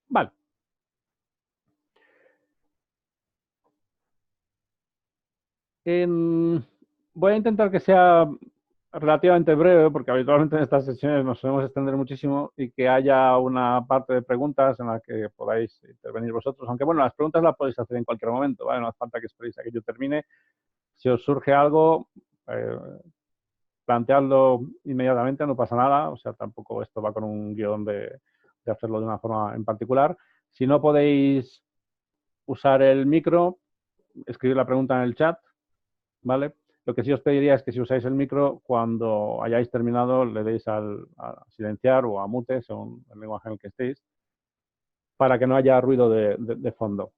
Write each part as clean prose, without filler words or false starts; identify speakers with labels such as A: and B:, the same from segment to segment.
A: Vale. Voy a intentar que sea relativamente breve, porque habitualmente en estas sesiones nos solemos extender muchísimo y que haya una parte de preguntas en la que podáis intervenir vosotros. Aunque, bueno, las preguntas las podéis hacer en cualquier momento, ¿vale? No hace falta que esperéis a que yo termine. Si os surge algo, eh, planteadlo inmediatamente, no pasa nada. O sea, tampoco esto va con un guión de hacerlo de una forma en particular. Si no podéis usar el micro, escribir la pregunta en el chat, ¿vale? Lo que sí os pediría es que si usáis el micro, cuando hayáis terminado, le deis a silenciar o a mute, según el lenguaje en el que estéis, para que no haya ruido de fondo.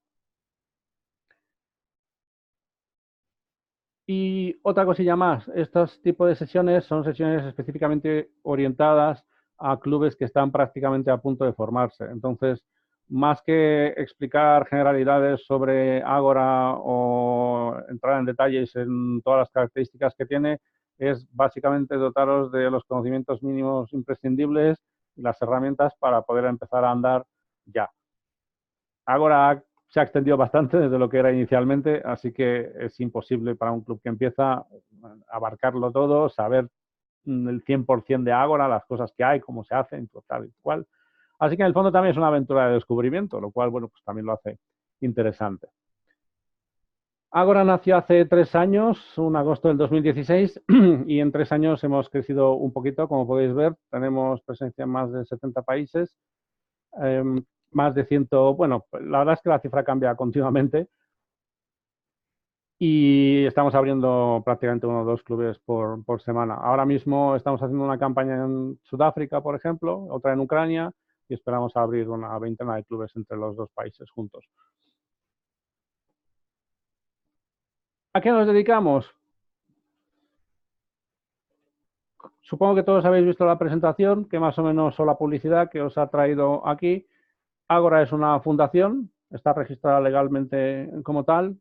A: Y otra cosilla más, estos tipos de sesiones son sesiones específicamente orientadas a clubes que están prácticamente a punto de formarse. Entonces, más que explicar generalidades sobre Agora o entrar en detalles en todas las características que tiene, es básicamente dotaros de los conocimientos mínimos imprescindibles y las herramientas para poder empezar a andar ya. Agora se ha extendido bastante desde lo que era inicialmente, así que es imposible para un club que empieza abarcarlo todo, saber el 100% de Agora, las cosas que hay, cómo se hacen, tal y cual. Así que en el fondo también es una aventura de descubrimiento, lo cual, bueno, pues también lo hace interesante. Agora nació hace 3 años, un agosto del 2016, y en 3 años hemos crecido un poquito, como podéis ver. Tenemos presencia en más de 70 países, más de 100, bueno, la verdad es que la cifra cambia continuamente, y estamos abriendo prácticamente 1 o 2 clubes por semana. Ahora mismo estamos haciendo una campaña en Sudáfrica, por ejemplo, otra en Ucrania, y esperamos abrir una veintena de clubes entre los 2 países juntos. ¿A qué nos dedicamos? Supongo que todos habéis visto la presentación, que más o menos, o la publicidad que os ha traído aquí. Agora es una fundación, está registrada legalmente como tal.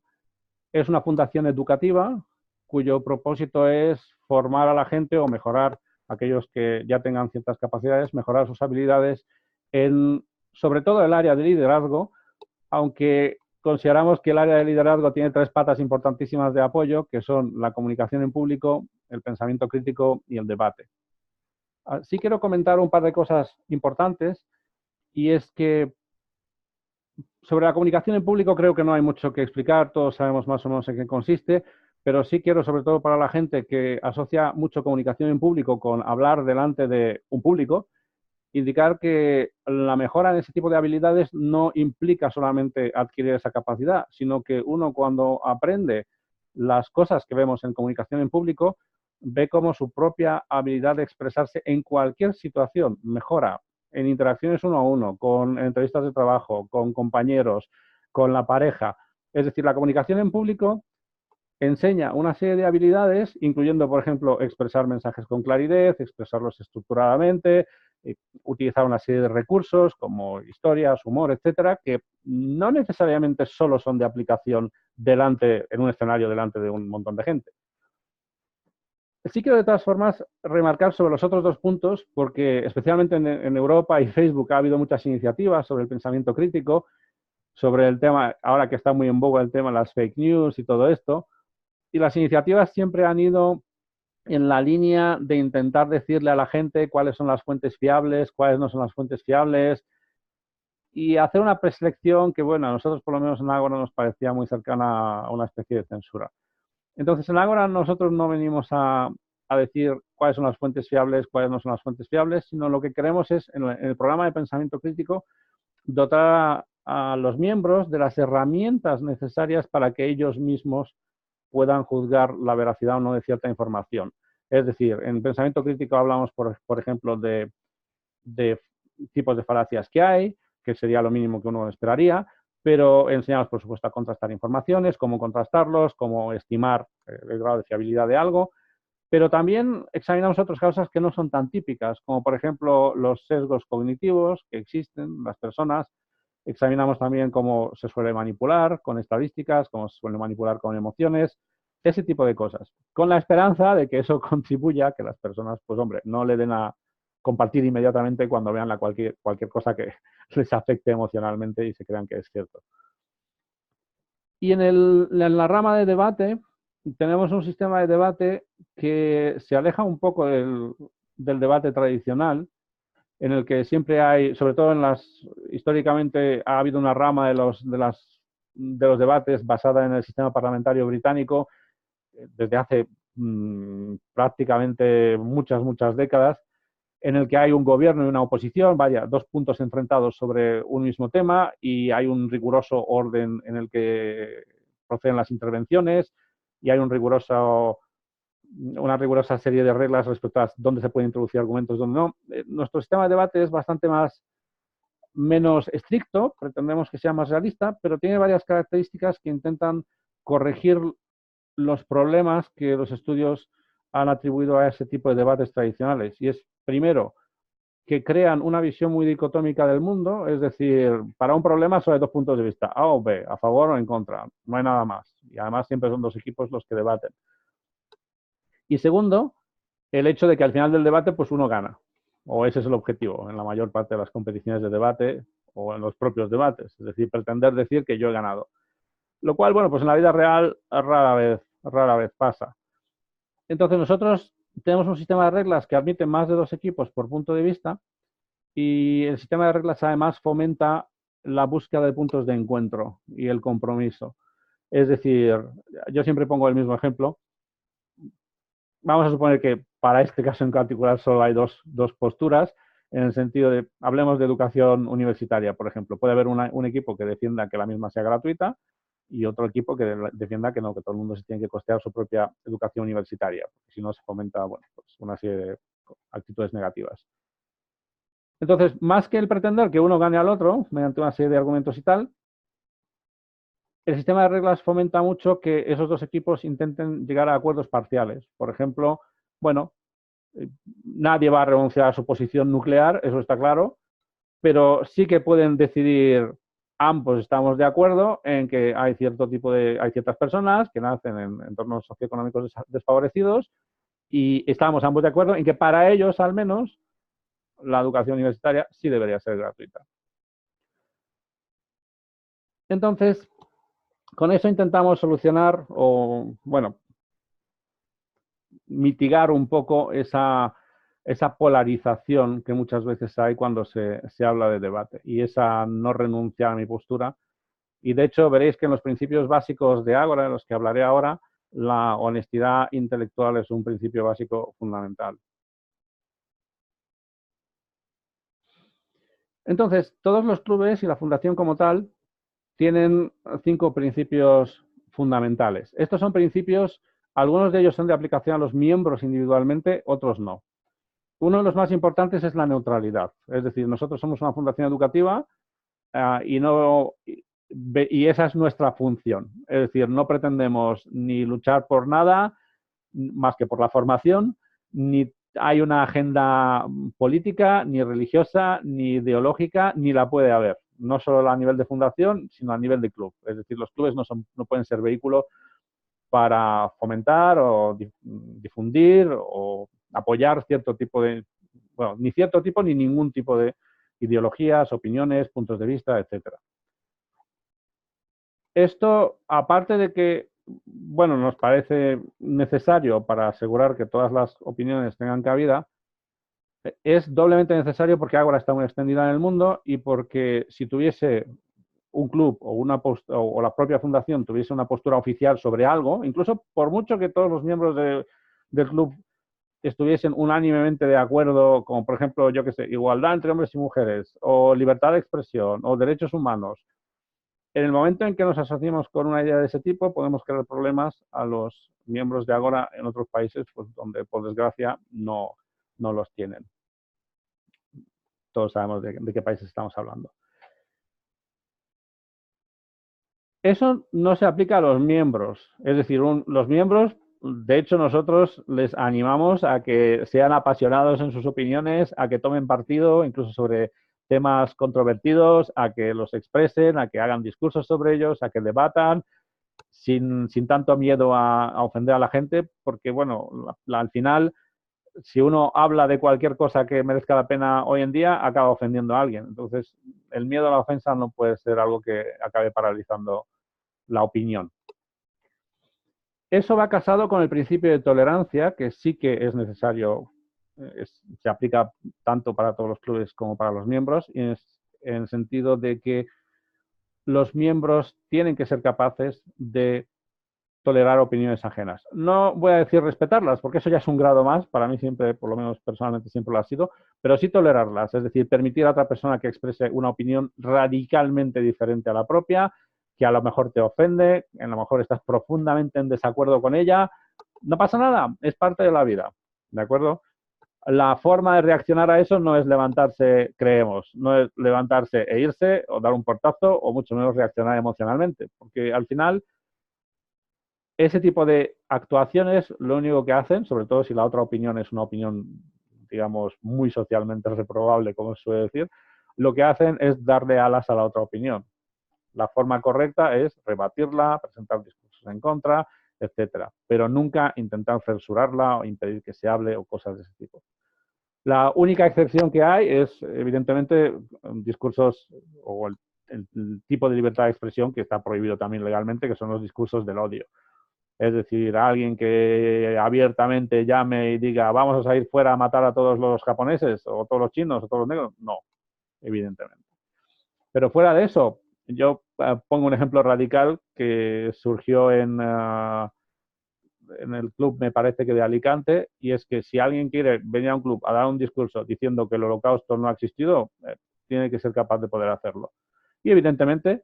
A: Es una fundación educativa cuyo propósito es formar a la gente o mejorar a aquellos que ya tengan ciertas capacidades, mejorar sus habilidades en, sobre todo, el área de liderazgo, aunque consideramos que el área de liderazgo tiene 3 patas importantísimas de apoyo, que son la comunicación en público, el pensamiento crítico y el debate. Sí quiero comentar un par de cosas importantes, y es que sobre la comunicación en público creo que no hay mucho que explicar, todos sabemos más o menos en qué consiste, pero sí quiero, sobre todo para la gente que asocia mucho comunicación en público con hablar delante de un público, indicar que la mejora en ese tipo de habilidades no implica solamente adquirir esa capacidad, sino que uno, cuando aprende las cosas que vemos en comunicación en público, ve cómo su propia habilidad de expresarse en cualquier situación mejora en interacciones uno a uno, con entrevistas de trabajo, con compañeros, con la pareja. Es decir, la comunicación en público enseña una serie de habilidades, incluyendo, por ejemplo, expresar mensajes con claridad, expresarlos estructuradamente, utilizar una serie de recursos como historias, humor, etcétera, que no necesariamente solo son de aplicación en un escenario delante de un montón de gente. Sí quiero, de todas formas, remarcar sobre los otros 2 puntos, porque especialmente en Europa y Facebook ha habido muchas iniciativas sobre el pensamiento crítico, sobre el tema, ahora que está muy en boga el tema de las fake news y todo esto, y las iniciativas siempre han ido en la línea de intentar decirle a la gente cuáles son las fuentes fiables, cuáles no son las fuentes fiables, y hacer una preselección que, bueno, a nosotros por lo menos en Ágora nos parecía muy cercana a una especie de censura. Entonces, en Ágora nosotros no venimos a decir cuáles son las fuentes fiables, cuáles no son las fuentes fiables, sino lo que queremos es, en el programa de pensamiento crítico, dotar a los miembros de las herramientas necesarias para que ellos mismos puedan juzgar la veracidad o no de cierta información. Es decir, en pensamiento crítico hablamos, por ejemplo, de tipos de falacias que hay, que sería lo mínimo que uno esperaría, pero enseñamos, por supuesto, a contrastar informaciones, cómo contrastarlos, cómo estimar el grado de fiabilidad de algo, pero también examinamos otras causas que no son tan típicas, como por ejemplo los sesgos cognitivos que existen en las personas. Examinamos también cómo se suele manipular con estadísticas, cómo se suele manipular con emociones, ese tipo de cosas, con la esperanza de que eso contribuya a que las personas, pues hombre, no le den a compartir inmediatamente cuando vean cualquier cosa que les afecte emocionalmente y se crean que es cierto. Y en la rama de debate tenemos un sistema de debate que se aleja un poco del debate tradicional, en el que siempre hay, sobre todo históricamente ha habido una rama de los debates basada en el sistema parlamentario británico desde hace prácticamente muchas décadas, en el que hay un gobierno y una oposición, vaya, dos puntos enfrentados sobre un mismo tema y hay un riguroso orden en el que proceden las intervenciones y hay una rigurosa serie de reglas respecto a dónde se pueden introducir argumentos, dónde no. Nuestro sistema de debate es bastante menos estricto, pretendemos que sea más realista, pero tiene varias características que intentan corregir los problemas que los estudios han atribuido a ese tipo de debates tradicionales. Y es, primero, que crean una visión muy dicotómica del mundo, es decir, para un problema solo hay dos puntos de vista, A o B, a favor o en contra, no hay nada más. Y además siempre son dos equipos los que debaten. Y segundo, el hecho de que al final del debate pues uno gana, o ese es el objetivo en la mayor parte de las competiciones de debate o en los propios debates, es decir, pretender decir que yo he ganado. Lo cual, bueno, pues en la vida real rara vez pasa. Entonces nosotros tenemos un sistema de reglas que admite más de dos equipos por punto de vista y el sistema de reglas además fomenta la búsqueda de puntos de encuentro y el compromiso. Es decir, yo siempre pongo el mismo ejemplo. Vamos a suponer que para este caso en particular solo hay dos posturas, en el sentido de, hablemos de educación universitaria, por ejemplo. Puede haber un equipo que defienda que la misma sea gratuita y otro equipo que defienda que no, que todo el mundo se tiene que costear su propia educación universitaria, porque si no se fomenta, bueno, pues una serie de actitudes negativas. Entonces, más que el pretender que uno gane al otro mediante una serie de argumentos y tal, el sistema de reglas fomenta mucho que esos dos equipos intenten llegar a acuerdos parciales. Por ejemplo, bueno, nadie va a renunciar a su posición nuclear, eso está claro, pero sí que pueden decidir, ambos estamos de acuerdo en que hay ciertas personas que nacen en entornos socioeconómicos desfavorecidos y estamos ambos de acuerdo en que para ellos, al menos, la educación universitaria sí debería ser gratuita. Entonces, con eso intentamos solucionar o, bueno, mitigar un poco esa polarización que muchas veces hay cuando se habla de debate y esa no renuncia a mi postura. Y de hecho veréis que en los principios básicos de Ágora, de los que hablaré ahora, la honestidad intelectual es un principio básico fundamental. Entonces, todos los clubes y la fundación como tal tienen 5 principios fundamentales. Estos son principios, algunos de ellos son de aplicación a los miembros individualmente, otros no. Uno de los más importantes es la neutralidad. Es decir, nosotros somos una fundación educativa y esa es nuestra función. Es decir, no pretendemos ni luchar por nada más que por la formación, ni hay una agenda política, ni religiosa, ni ideológica, ni la puede haber. No solo a nivel de fundación, sino a nivel de club. Es decir, los clubes no pueden ser vehículo para fomentar o difundir o apoyar cierto tipo de, bueno, ni cierto tipo ni ningún tipo de ideologías, opiniones, puntos de vista, etcétera. Esto, aparte de que, bueno, nos parece necesario para asegurar que todas las opiniones tengan cabida, es doblemente necesario porque Ágora está muy extendida en el mundo y porque si tuviese un club o la propia fundación tuviese una postura oficial sobre algo, incluso por mucho que todos los miembros del club estuviesen unánimemente de acuerdo, como por ejemplo, yo qué sé, igualdad entre hombres y mujeres, o libertad de expresión, o derechos humanos, en el momento en que nos asociamos con una idea de ese tipo, podemos crear problemas a los miembros de Ágora en otros países, pues, donde por desgracia no los tienen. Todos sabemos de qué países estamos hablando. Eso no se aplica a los miembros. Es decir, los miembros, de hecho, nosotros les animamos a que sean apasionados en sus opiniones, a que tomen partido, incluso sobre temas controvertidos, a que los expresen, a que hagan discursos sobre ellos, a que debatan, sin tanto miedo a ofender a la gente, porque, bueno, al final si uno habla de cualquier cosa que merezca la pena hoy en día, acaba ofendiendo a alguien. Entonces, el miedo a la ofensa no puede ser algo que acabe paralizando la opinión. Eso va casado con el principio de tolerancia, que sí que es necesario, se aplica tanto para todos los clubes como para los miembros, y en el sentido de que los miembros tienen que ser capaces de tolerar opiniones ajenas. No voy a decir respetarlas, porque eso ya es un grado más, para mí siempre, por lo menos personalmente siempre lo ha sido, pero sí tolerarlas, es decir, permitir a otra persona que exprese una opinión radicalmente diferente a la propia, que a lo mejor te ofende, a lo mejor estás profundamente en desacuerdo con ella, no pasa nada, es parte de la vida, ¿de acuerdo? La forma de reaccionar a eso no es levantarse, creemos, no es levantarse e irse o dar un portazo o mucho menos reaccionar emocionalmente, porque al final ese tipo de actuaciones lo único que hacen, sobre todo si la otra opinión es una opinión, digamos, muy socialmente reprobable, como se suele decir, lo que hacen es darle alas a la otra opinión. La forma correcta es rebatirla, presentar discursos en contra, etcétera, pero nunca intentar censurarla o impedir que se hable o cosas de ese tipo. La única excepción que hay es, evidentemente, discursos o el tipo de libertad de expresión que está prohibido también legalmente, que son los discursos del odio. Es decir, alguien que abiertamente llame y diga vamos a salir fuera a matar a todos los japoneses o todos los chinos o todos los negros, no, evidentemente. Pero fuera de eso, yo pongo un ejemplo radical que surgió en el club, me parece que de Alicante, y es que si alguien quiere venir a un club a dar un discurso diciendo que el holocausto no ha existido, tiene que ser capaz de poder hacerlo. Y evidentemente,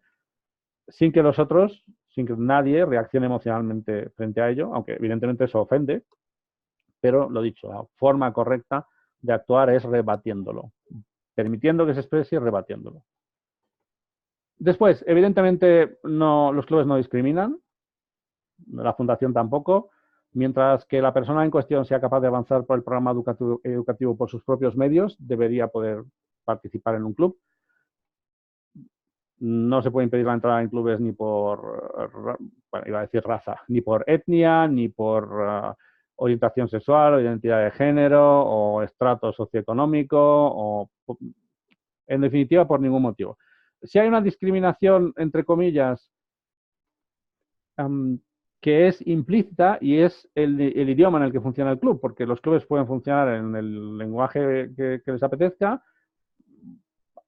A: sin que los otros, sin que nadie reaccione emocionalmente frente a ello, aunque evidentemente eso ofende, pero lo dicho, la forma correcta de actuar es rebatiéndolo, permitiendo que se exprese y rebatiéndolo. Después, evidentemente, los clubes no discriminan, la fundación tampoco, mientras que la persona en cuestión sea capaz de avanzar por el programa educativo por sus propios medios, debería poder participar en un club. No se puede impedir la entrada en clubes ni por, bueno, iba a decir raza, ni por etnia, ni por orientación sexual, o identidad de género, o estrato socioeconómico, o en definitiva por ningún motivo. Si hay una discriminación, entre comillas, que es implícita y es el idioma en el que funciona el club, porque los clubes pueden funcionar en el lenguaje que les apetezca.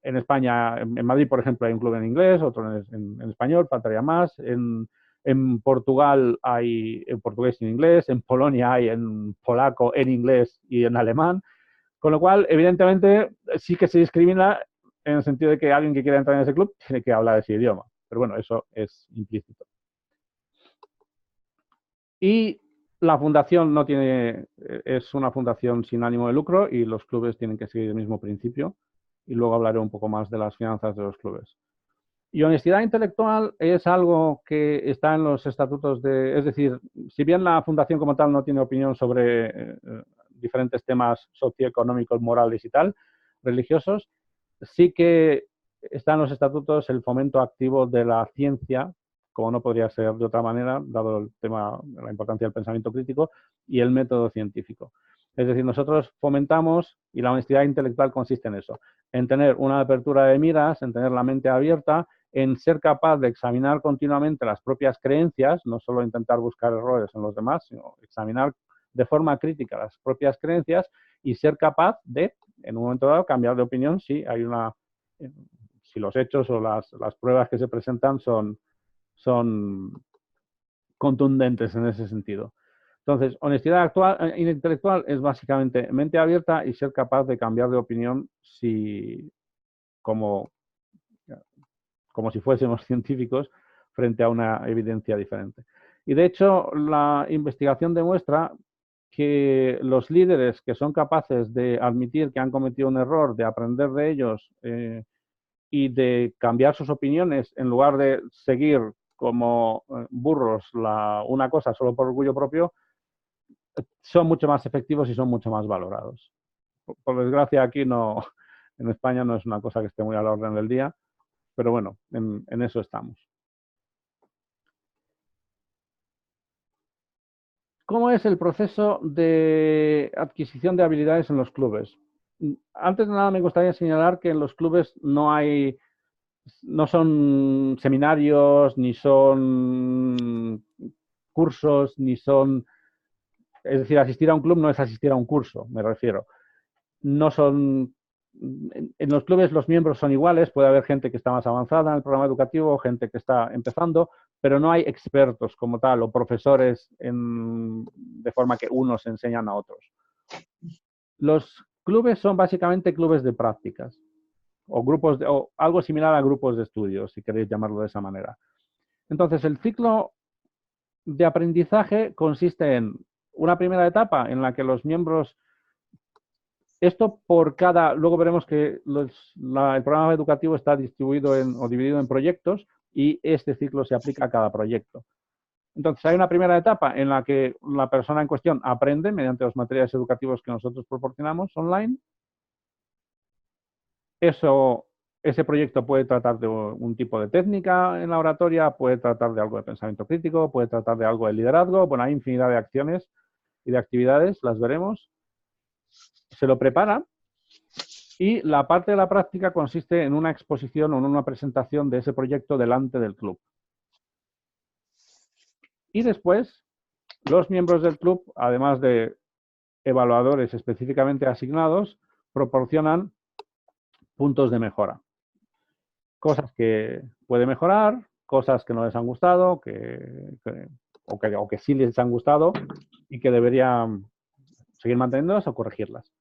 A: En España, en Madrid, por ejemplo, hay un club en inglés, otro en español, faltaría más. En Portugal hay en portugués y en inglés, en Polonia hay en polaco, en inglés y en alemán. Con lo cual, evidentemente, sí que se discrimina en el sentido de que alguien que quiera entrar en ese club tiene que hablar ese idioma. Pero bueno, eso es implícito. Y la fundación no tiene, es una fundación sin ánimo de lucro y los clubes tienen que seguir el mismo principio. Y luego hablaré un poco más de las finanzas de los clubes. Y honestidad intelectual es algo que está en los estatutos de, es decir, si bien la fundación como tal no tiene opinión sobre diferentes temas socioeconómicos, morales y tal, religiosos, sí que está en los estatutos el fomento activo de la ciencia, como no podría ser de otra manera, dado el tema, la importancia del pensamiento crítico, y el método científico. Es decir, nosotros fomentamos, y la honestidad intelectual consiste en eso, en tener una apertura de miras, en tener la mente abierta, en ser capaz de examinar continuamente las propias creencias, no solo intentar buscar errores en los demás, sino examinar de forma crítica las propias creencias y ser capaz de, en un momento dado, cambiar de opinión si hay una, si los hechos o las pruebas que se presentan son contundentes en ese sentido. Entonces, honestidad intelectual es básicamente mente abierta y ser capaz de cambiar de opinión si, como si fuésemos científicos frente a una evidencia diferente. Y de hecho, la investigación demuestra que los líderes que son capaces de admitir que han cometido un error, de aprender de ellos y de cambiar sus opiniones en lugar de seguir como burros una cosa solo por orgullo propio, son mucho más efectivos y son mucho más valorados. Por desgracia, aquí no, en España no es una cosa que esté muy a la orden del día, pero bueno, en eso estamos. ¿Cómo es el proceso de adquisición de habilidades en los clubes? Antes de nada me gustaría señalar que en los clubes no son seminarios, ni son cursos, ni son... Es decir, asistir a un club no es asistir a un curso, me refiero. No son... En los clubes los miembros son iguales, puede haber gente que está más avanzada en el programa educativo, gente que está empezando, pero no hay expertos como tal o profesores de forma que unos enseñan a otros. Los clubes son básicamente clubes de prácticas o grupos o algo similar a grupos de estudios, si queréis llamarlo de esa manera. Entonces, el ciclo de aprendizaje consiste en una primera etapa en la que los miembros, esto por cada, luego veremos que el programa educativo está distribuido o dividido en proyectos y este ciclo se aplica a cada proyecto. Entonces, hay una primera etapa en la que la persona en cuestión aprende mediante los materiales educativos que nosotros proporcionamos online. Ese proyecto puede tratar de un tipo de técnica en la oratoria, puede tratar de algo de pensamiento crítico, puede tratar de algo de liderazgo. Bueno, hay infinidad de acciones y de actividades, las veremos. Se lo prepara y la parte de la práctica consiste en una exposición o en una presentación de ese proyecto delante del club. Y después, los miembros del club, además de evaluadores específicamente asignados, proporcionan puntos de mejora. Cosas que puede mejorar, cosas que no les han gustado, o que sí les han gustado y que deberían seguir manteniéndolas o corregirlas.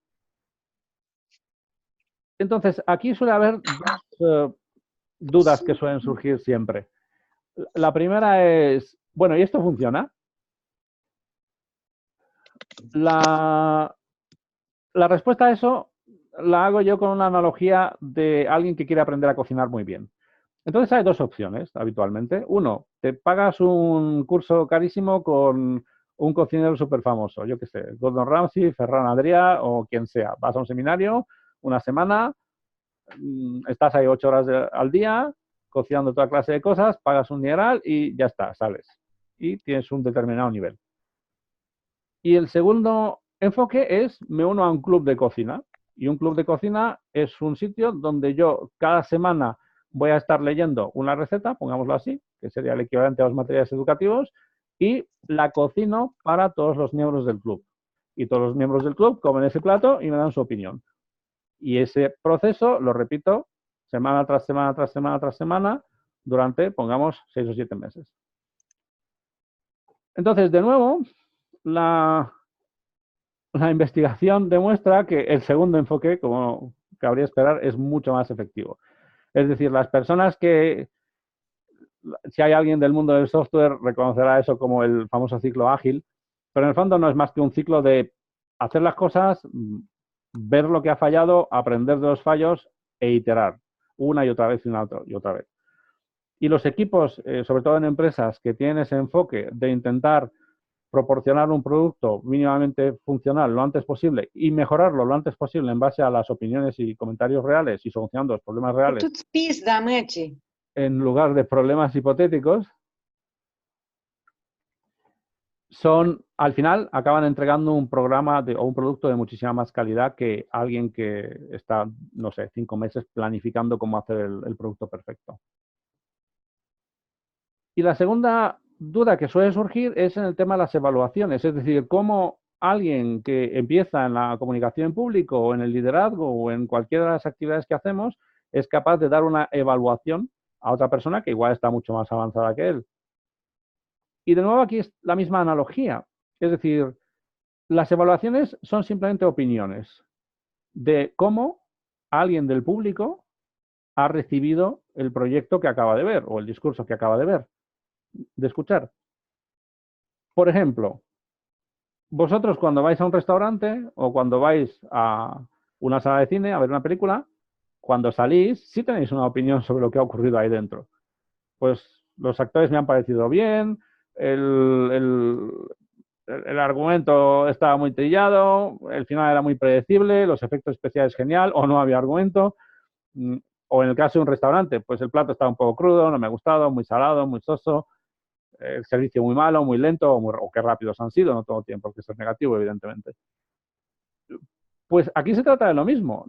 A: Entonces, aquí suele haber dos dudas que suelen surgir siempre. La primera es, bueno, ¿y esto funciona? La respuesta a eso la hago yo con una analogía de alguien que quiere aprender a cocinar muy bien. Entonces hay dos opciones habitualmente. Uno, te pagas un curso carísimo con un cocinero súper famoso, yo qué sé, Gordon Ramsay, Ferran Adrià o quien sea. Vas a un seminario, una semana, estás ahí 8 horas al día, cocinando toda clase de cosas, pagas un dineral y ya está, sales. Y tienes un determinado nivel. Y el segundo enfoque es, me uno a un club de cocina. Y un club de cocina es un sitio donde yo cada semana voy a estar leyendo una receta, pongámoslo así, que sería el equivalente a los materiales educativos, y la cocino para todos los miembros del club. Y todos los miembros del club comen ese plato y me dan su opinión. Y ese proceso lo repito semana tras semana, tras semana, tras semana, durante, pongamos, 6 o 7 meses. Entonces, de nuevo, la investigación demuestra que el segundo enfoque, como cabría esperar, es mucho más efectivo. Es decir, las personas que, si hay alguien del mundo del software, reconocerá eso como el famoso ciclo ágil, pero en el fondo no es más que un ciclo de hacer las cosas, ver lo que ha fallado, aprender de los fallos e iterar una y otra vez y una y otra vez. Y los equipos, sobre todo en empresas que tienen ese enfoque de intentar proporcionar un producto mínimamente funcional lo antes posible y mejorarlo lo antes posible en base a las opiniones y comentarios reales y solucionando los problemas reales en lugar de problemas hipotéticos, al final acaban entregando un programa o un producto de muchísima más calidad que alguien que está, no sé, 5 meses planificando cómo hacer el producto perfecto. Y la segunda duda que suele surgir es en el tema de las evaluaciones, es decir, cómo alguien que empieza en la comunicación en público o en el liderazgo o en cualquiera de las actividades que hacemos es capaz de dar una evaluación a otra persona que igual está mucho más avanzada que él. Y de nuevo aquí es la misma analogía, es decir, las evaluaciones son simplemente opiniones de cómo alguien del público ha recibido el proyecto que acaba de ver o el discurso que acaba de ver, de escuchar. Por ejemplo, vosotros cuando vais a un restaurante o cuando vais a una sala de cine a ver una película, cuando salís sí tenéis una opinión sobre lo que ha ocurrido ahí dentro. Pues los actores me han parecido bien, el argumento estaba muy trillado, el final era muy predecible, los efectos especiales genial o no había argumento. O en el caso de un restaurante, pues el plato estaba un poco crudo, no me ha gustado, muy salado, muy soso. el servicio muy malo, muy lento o qué rápidos han sido, no todo tiempo por qué ser negativo, evidentemente. Pues aquí se trata de lo mismo.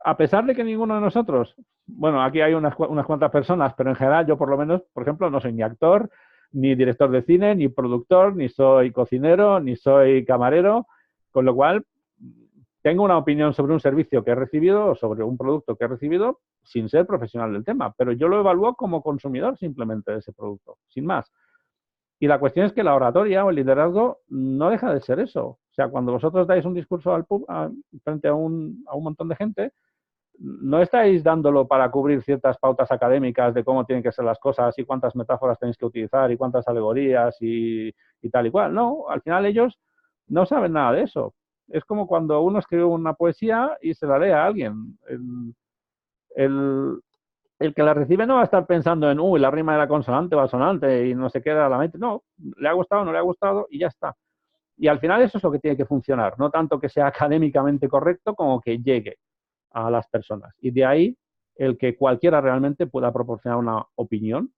A: A pesar de que ninguno de nosotros, bueno, aquí hay unas cuantas personas, pero en general yo por lo menos, por ejemplo, no soy ni actor, ni director de cine, ni productor, ni soy cocinero, ni soy camarero, con lo cual tengo una opinión sobre un servicio que he recibido o sobre un producto que he recibido sin ser profesional del tema, pero yo lo evalúo como consumidor simplemente de ese producto, sin más. Y la cuestión es que la oratoria o el liderazgo no deja de ser eso. O sea, cuando vosotros dais un discurso frente a un montón de gente, no estáis dándolo para cubrir ciertas pautas académicas de cómo tienen que ser las cosas y cuántas metáforas tenéis que utilizar y cuántas alegorías y tal y cual. No, al final ellos no saben nada de eso. Es como cuando uno escribe una poesía y se la lee a alguien. El, el que la recibe no va a estar pensando en, uy, la rima era consonante o asonante y no se queda a la mente. No, le ha gustado, no le ha gustado y ya está. Y al final eso es lo que tiene que funcionar, no tanto que sea académicamente correcto como que llegue a las personas. Y de ahí el que cualquiera realmente pueda proporcionar una opinión,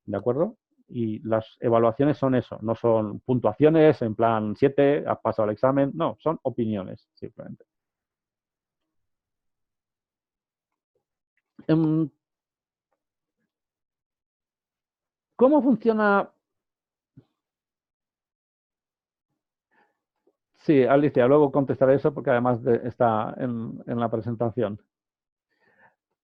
A: ¿de acuerdo? Y las evaluaciones son eso, no son puntuaciones en plan 7, has pasado el examen, no, son opiniones, simplemente. ¿Cómo funciona? Sí, Alicia, luego contestaré eso porque además está en la presentación.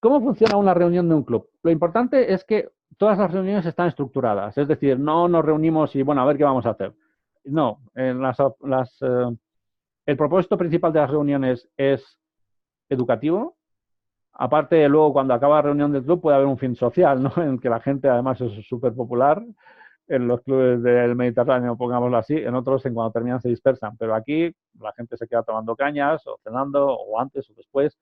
A: ¿Cómo funciona una reunión de un club? Lo importante es que todas las reuniones están estructuradas, es decir, no nos reunimos y, bueno, a ver qué vamos a hacer. No, el propósito principal de las reuniones es educativo. Aparte, luego, cuando acaba la reunión del club, puede haber un fin social, ¿no? En que la gente, además, es súper popular. En los clubes del Mediterráneo, pongámoslo así, en otros, en cuando terminan, se dispersan. Pero aquí, la gente se queda tomando cañas, o cenando, o antes o después.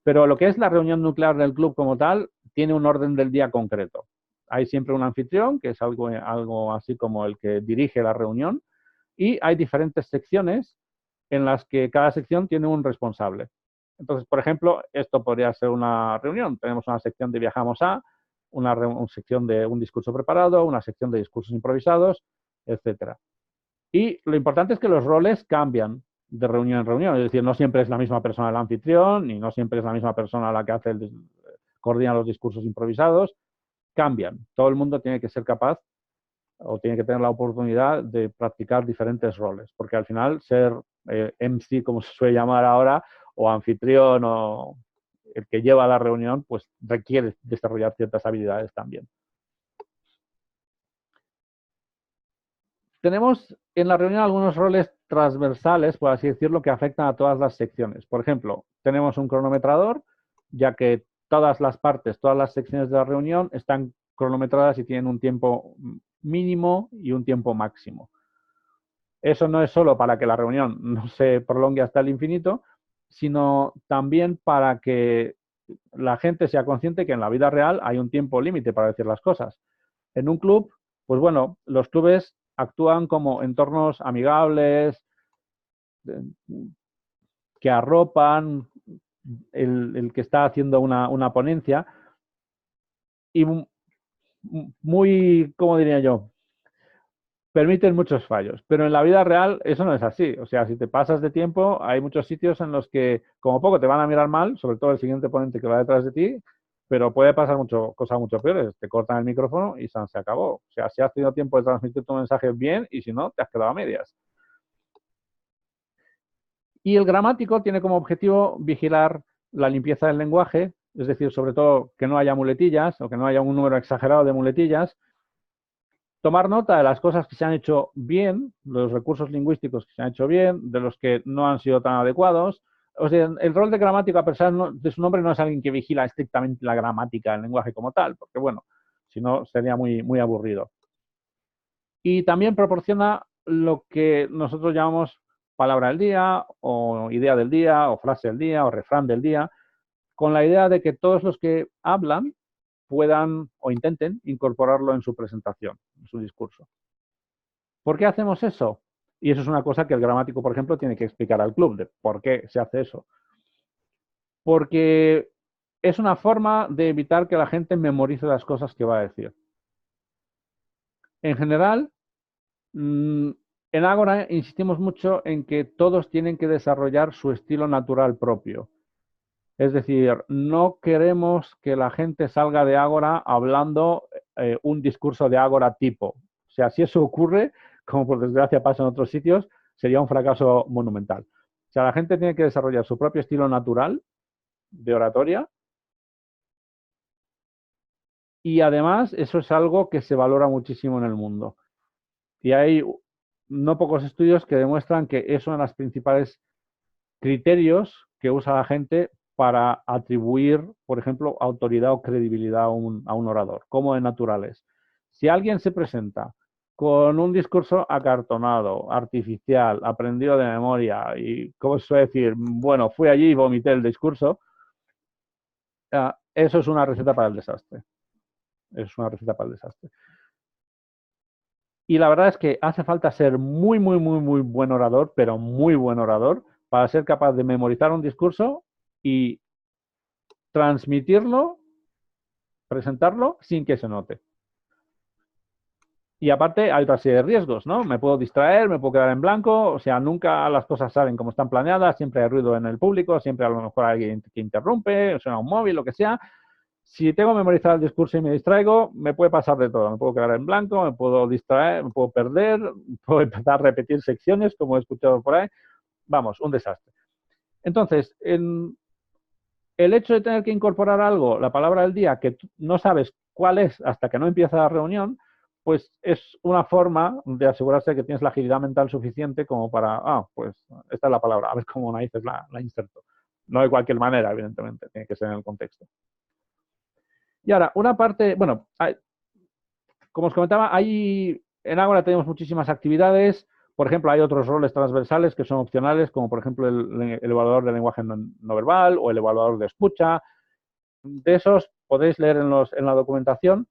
A: Pero lo que es la reunión nuclear del club como tal, tiene un orden del día concreto. Hay siempre un anfitrión, que es algo así como el que dirige la reunión, y hay diferentes secciones en las que cada sección tiene un responsable. Entonces, por ejemplo, esto podría ser una reunión. Tenemos una sección de viajamos a, una sección de un discurso preparado, una sección de discursos improvisados, etcétera. Y lo importante es que los roles cambian de reunión en reunión. Es decir, no siempre es la misma persona el anfitrión, ni no siempre es la misma persona la que coordina los discursos improvisados. Cambian. Todo el mundo tiene que ser capaz o tiene que tener la oportunidad de practicar diferentes roles, porque al final ser MC, como se suele llamar ahora, o anfitrión o el que lleva la reunión, pues requiere desarrollar ciertas habilidades también. Tenemos en la reunión algunos roles transversales, por así decirlo, que afectan a todas las secciones. Por ejemplo, tenemos un cronometrador, ya que todas las partes, todas las secciones de la reunión están cronometradas y tienen un tiempo mínimo y un tiempo máximo. Eso no es solo para que la reunión no se prolongue hasta el infinito, sino también para que la gente sea consciente que en la vida real hay un tiempo límite para decir las cosas. En un club, pues bueno, los clubes actúan como entornos amigables, que arropan el que está haciendo una ponencia y muy, ¿cómo diría yo? Permiten muchos fallos, pero en la vida real eso no es así. O sea, si te pasas de tiempo, hay muchos sitios en los que como poco te van a mirar mal, sobre todo el siguiente ponente que va detrás de ti, pero puede pasar cosas mucho peores. Te cortan el micrófono y se acabó. O sea, si has tenido tiempo de transmitir tu mensaje bien y si no, te has quedado a medias. Y el gramático tiene como objetivo vigilar la limpieza del lenguaje, es decir, sobre todo que no haya muletillas o que no haya un número exagerado de muletillas. Tomar nota de las cosas que se han hecho bien, los recursos lingüísticos que se han hecho bien, de los que no han sido tan adecuados. O sea, el rol de gramático, a pesar de su nombre, no es alguien que vigila estrictamente la gramática del lenguaje como tal, porque bueno, si no sería muy aburrido. Y también proporciona lo que nosotros llamamos palabra del día, o idea del día, o frase del día, o refrán del día, con la idea de que todos los que hablan puedan o intenten incorporarlo en su presentación, en su discurso. ¿Por qué hacemos eso? Y eso es una cosa que el gramático, por ejemplo, tiene que explicar al club de por qué se hace eso. Porque es una forma de evitar que la gente memorice las cosas que va a decir. En general, en Ágora insistimos mucho en que todos tienen que desarrollar su estilo natural propio. Es decir, no queremos que la gente salga de Ágora hablando un discurso de Ágora tipo. O sea, si eso ocurre, como por desgracia pasa en otros sitios, sería un fracaso monumental. O sea, la gente tiene que desarrollar su propio estilo natural de oratoria y además eso es algo que se valora muchísimo en el mundo. Y hay no pocos estudios que demuestran que es uno de los principales criterios que usa la gente para atribuir, por ejemplo, autoridad o credibilidad a un orador, como de naturales. Si alguien se presenta con un discurso acartonado, artificial, aprendido de memoria y, ¿cómo se suele decir? Bueno, fui allí y vomité el discurso, eso es una receta para el desastre. Es una receta para el desastre. Y la verdad es que hace falta ser muy, muy, muy, muy buen orador, pero muy buen orador, para ser capaz de memorizar un discurso y transmitirlo, presentarlo sin que se note. Y aparte hay otra serie de riesgos, ¿no? Me puedo distraer, me puedo quedar en blanco, o sea, nunca las cosas salen como están planeadas, siempre hay ruido en el público, siempre a lo mejor hay alguien que interrumpe, suena un móvil, lo que sea. Si tengo memorizado el discurso y me distraigo, me puede pasar de todo. Me puedo quedar en blanco, me puedo distraer, me puedo perder, puedo empezar a repetir secciones, como he escuchado por ahí. Vamos, un desastre. Entonces, el hecho de tener que incorporar algo, la palabra del día, que no sabes cuál es hasta que no empieza la reunión, pues es una forma de asegurarse que tienes la agilidad mental suficiente como para, pues esta es la palabra, a ver cómo narices la inserto. No de cualquier manera, evidentemente, tiene que ser en el contexto. Y ahora, una parte, bueno, como os comentaba, en Ágora tenemos muchísimas actividades. Por ejemplo, hay otros roles transversales que son opcionales, como por ejemplo el evaluador de lenguaje no verbal o el evaluador de escucha. De esos podéis leer en la documentación.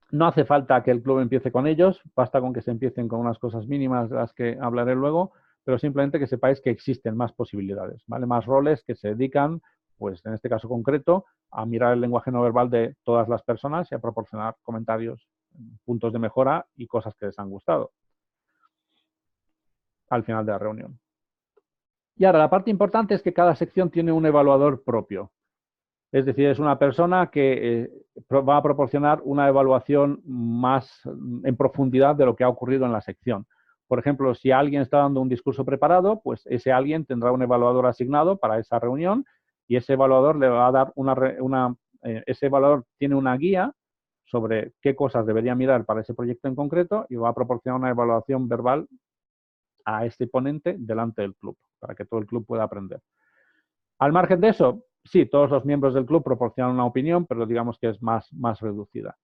A: No hace falta que el club empiece con ellos, basta con que se empiecen con unas cosas mínimas de las que hablaré luego, pero simplemente que sepáis que existen más posibilidades, ¿vale? Más roles que se dedican, pues en este caso concreto, a mirar el lenguaje no verbal de todas las personas y a proporcionar comentarios, puntos de mejora y cosas que les han gustado al final de la reunión. Y ahora, la parte importante es que cada sección tiene un evaluador propio. Es decir, es una persona que va a proporcionar una evaluación más en profundidad de lo que ha ocurrido en la sección. Por ejemplo, si alguien está dando un discurso preparado, pues ese alguien tendrá un evaluador asignado para esa reunión y ese evaluador le va a dar ese evaluador tiene una guía sobre qué cosas debería mirar para ese proyecto en concreto y va a proporcionar una evaluación verbal a este ponente delante del club, para que todo el club pueda aprender. Al margen de eso, sí, todos los miembros del club proporcionan una opinión, pero digamos que es más reducida.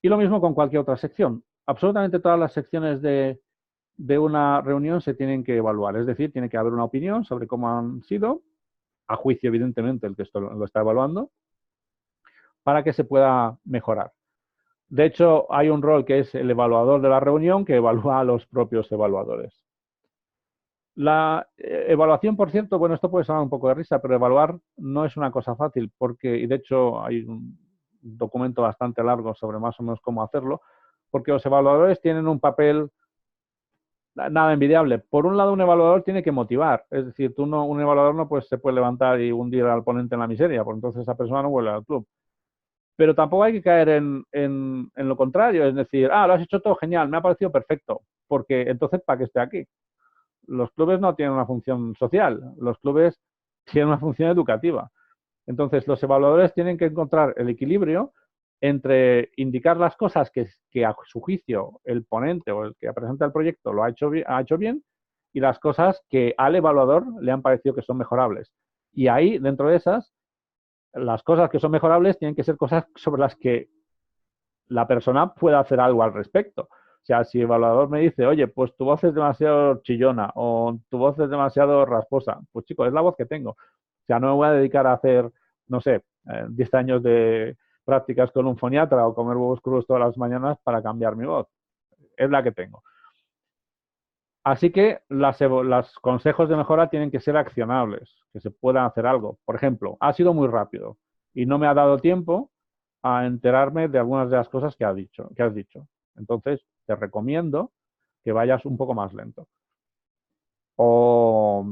A: Y lo mismo con cualquier otra sección. Absolutamente todas las secciones de una reunión se tienen que evaluar, es decir, tiene que haber una opinión sobre cómo han sido, a juicio evidentemente el que lo está evaluando, para que se pueda mejorar. De hecho, hay un rol que es el evaluador de la reunión que evalúa a los propios evaluadores. La evaluación, por cierto, bueno, esto puede sonar un poco de risa, pero evaluar no es una cosa fácil, porque, y de hecho hay un documento bastante largo sobre más o menos cómo hacerlo, porque los evaluadores tienen un papel nada envidiable. Por un lado, un evaluador tiene que motivar, es decir, un evaluador no se puede levantar y hundir al ponente en la miseria, porque entonces esa persona no vuelve al club. Pero tampoco hay que caer en lo contrario, es decir, lo has hecho todo genial, me ha parecido perfecto, porque entonces, ¿para qué esté aquí? Los clubes no tienen una función social, los clubes tienen una función educativa. Entonces, los evaluadores tienen que encontrar el equilibrio entre indicar las cosas que a su juicio el ponente o el que presenta el proyecto lo ha hecho bien y las cosas que al evaluador le han parecido que son mejorables. Y ahí, dentro de esas, las cosas que son mejorables tienen que ser cosas sobre las que la persona pueda hacer algo al respecto. O sea, si el evaluador me dice, oye, pues tu voz es demasiado chillona o tu voz es demasiado rasposa, pues chico, es la voz que tengo. O sea, no me voy a dedicar a hacer, no sé, 10 años de prácticas con un foniatra o comer huevos crudos todas las mañanas para cambiar mi voz. Es la que tengo. Así que los consejos de mejora tienen que ser accionables, que se puedan hacer algo. Por ejemplo, ha sido muy rápido y no me ha dado tiempo a enterarme de algunas de las cosas que has dicho. Entonces, te recomiendo que vayas un poco más lento. O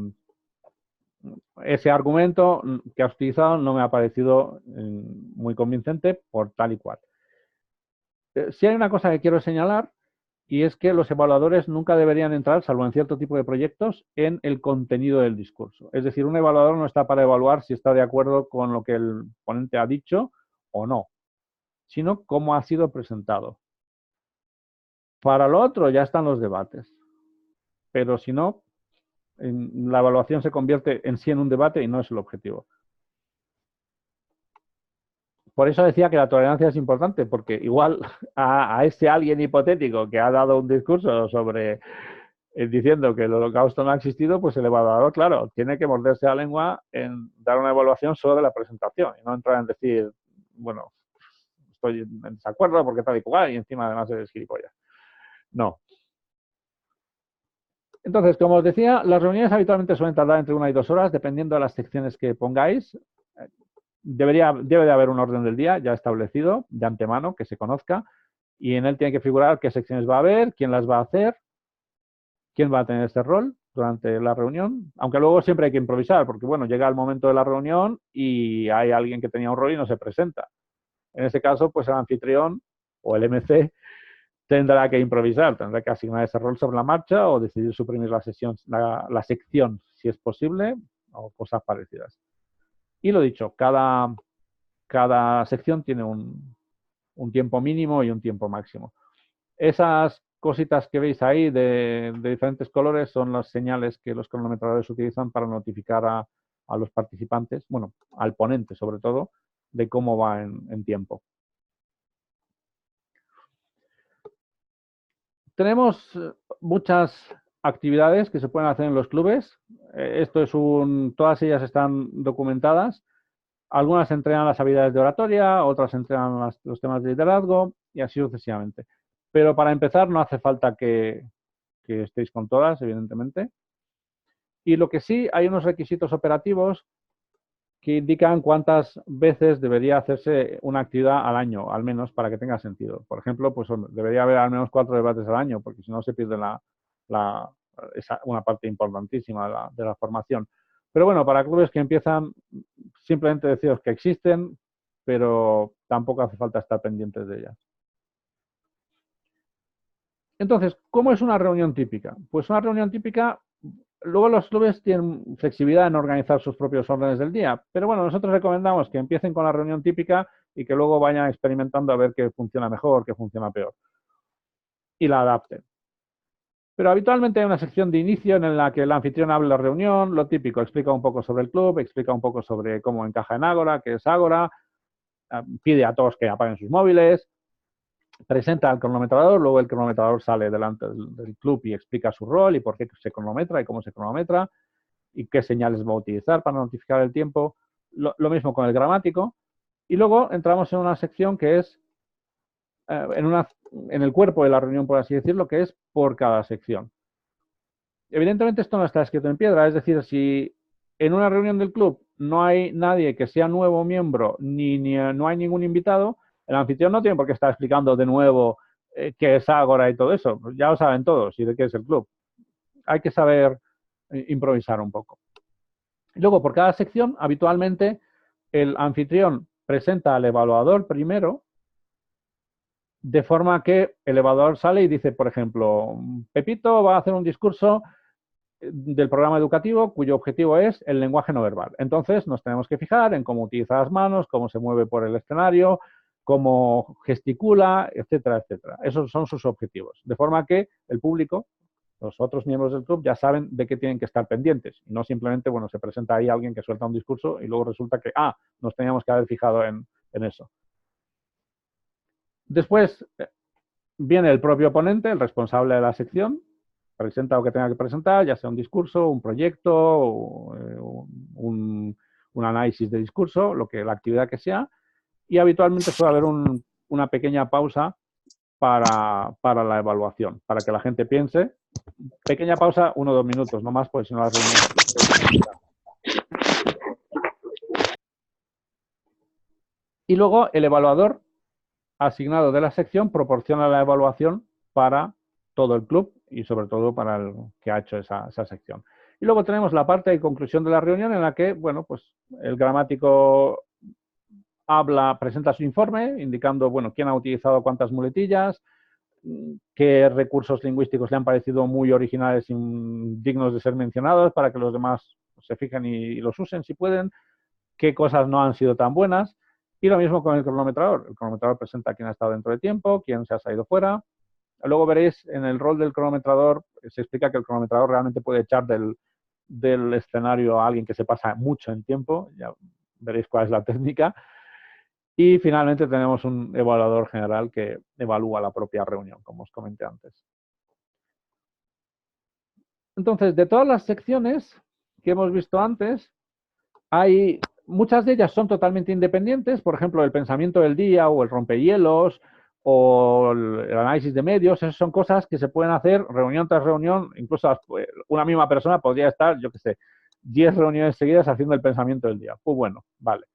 A: ese argumento que has utilizado no me ha parecido muy convincente por tal y cual. Sí hay una cosa que quiero señalar, y es que los evaluadores nunca deberían entrar, salvo en cierto tipo de proyectos, en el contenido del discurso. Es decir, un evaluador no está para evaluar si está de acuerdo con lo que el ponente ha dicho o no, sino cómo ha sido presentado. Para lo otro ya están los debates, pero si no, la evaluación se convierte en sí en un debate y no es el objetivo. Por eso decía que la tolerancia es importante, porque igual a ese alguien hipotético que ha dado un discurso sobre diciendo que el holocausto no ha existido, pues el evaluador, claro, tiene que morderse la lengua en dar una evaluación sobre la presentación y no entrar en decir, bueno, estoy en desacuerdo porque tal y cual y encima además eres gilipollas. No. Entonces, como os decía, las reuniones habitualmente suelen tardar entre 1 y 2 horas, dependiendo de las secciones que pongáis. Debe de haber un orden del día ya establecido de antemano, que se conozca, y en él tiene que figurar qué secciones va a haber, quién las va a hacer, quién va a tener este rol durante la reunión, aunque luego siempre hay que improvisar, porque bueno, llega el momento de la reunión y hay alguien que tenía un rol y no se presenta. En este caso, pues el anfitrión o el MC tendrá que improvisar, tendrá que asignar ese rol sobre la marcha o decidir suprimir la sección si es posible, o cosas parecidas. Y lo dicho, cada sección tiene un tiempo mínimo y un tiempo máximo. Esas cositas que veis ahí de diferentes colores son las señales que los cronometradores utilizan para notificar a los participantes, bueno, al ponente sobre todo, de cómo va en tiempo. Tenemos muchas actividades que se pueden hacer en los clubes. Todas ellas están documentadas. Algunas entrenan las habilidades de oratoria, otras entrenan los temas de liderazgo y así sucesivamente. Pero para empezar no hace falta que estéis con todas, evidentemente. Y lo que sí, hay unos requisitos operativos que indican cuántas veces debería hacerse una actividad al año, al menos, para que tenga sentido. Por ejemplo, pues debería haber al menos 4 debates al año, porque si no se pierde una parte importantísima de la formación. Pero bueno, para clubes que empiezan, simplemente deciros que existen, pero tampoco hace falta estar pendientes de ellas. Entonces, ¿cómo es una reunión típica? Pues una reunión típica, luego los clubes tienen flexibilidad en organizar sus propios órdenes del día, pero bueno, nosotros recomendamos que empiecen con la reunión típica y que luego vayan experimentando a ver qué funciona mejor, qué funciona peor, y la adapten. Pero habitualmente hay una sección de inicio en la que el anfitrión habla de la reunión, lo típico, explica un poco sobre el club, explica un poco sobre cómo encaja en Ágora, qué es Ágora, pide a todos que apaguen sus móviles, presenta al cronometrador, luego el cronometrador sale delante del club y explica su rol y por qué se cronometra y cómo se cronometra y qué señales va a utilizar para notificar el tiempo. Lo mismo con el gramático. Y luego entramos en una sección que es en el cuerpo de la reunión, por así decirlo, que es por cada sección. Evidentemente esto no está escrito en piedra, es decir, si en una reunión del club no hay nadie que sea nuevo miembro ni no hay ningún invitado, el anfitrión no tiene por qué estar explicando de nuevo qué es Ágora y todo eso. Ya lo saben todos y de qué es el club. Hay que saber improvisar un poco. Luego, por cada sección, habitualmente el anfitrión presenta al evaluador primero, de forma que el evaluador sale y dice, por ejemplo, Pepito va a hacer un discurso del programa educativo cuyo objetivo es el lenguaje no verbal. Entonces nos tenemos que fijar en cómo utiliza las manos, cómo se mueve por el escenario, cómo gesticula, etcétera, etcétera. Esos son sus objetivos. De forma que el público, los otros miembros del club, ya saben de qué tienen que estar pendientes. Y no simplemente, bueno, se presenta ahí alguien que suelta un discurso y luego resulta que, nos teníamos que haber fijado en eso. Después viene el propio ponente, el responsable de la sección, presenta lo que tenga que presentar, ya sea un discurso, un proyecto, un análisis de discurso, la actividad que sea, y habitualmente suele haber una pequeña pausa para la evaluación, para que la gente piense. Pequeña pausa, 1 o 2 minutos, no más, porque si no la reunión. Y luego el evaluador asignado de la sección proporciona la evaluación para todo el club y sobre todo para el que ha hecho esa sección. Y luego tenemos la parte de conclusión de la reunión en la que, bueno, pues el gramático presenta su informe indicando, bueno, quién ha utilizado cuántas muletillas, qué recursos lingüísticos le han parecido muy originales y dignos de ser mencionados para que los demás se fijen y los usen si pueden, qué cosas no han sido tan buenas. Y lo mismo con el cronometrador. El cronometrador presenta quién ha estado dentro de tiempo, quién se ha salido fuera. Luego veréis en el rol del cronometrador, se explica que el cronometrador realmente puede echar del escenario a alguien que se pasa mucho en tiempo. Ya veréis cuál es la técnica. Y finalmente tenemos un evaluador general que evalúa la propia reunión, como os comenté antes. Entonces, de todas las secciones que hemos visto antes, muchas de ellas son totalmente independientes, por ejemplo, el pensamiento del día o el rompehielos o el análisis de medios, esas son cosas que se pueden hacer reunión tras reunión, incluso una misma persona podría estar, yo qué sé, 10 reuniones seguidas haciendo el pensamiento del día. Pues bueno, vale.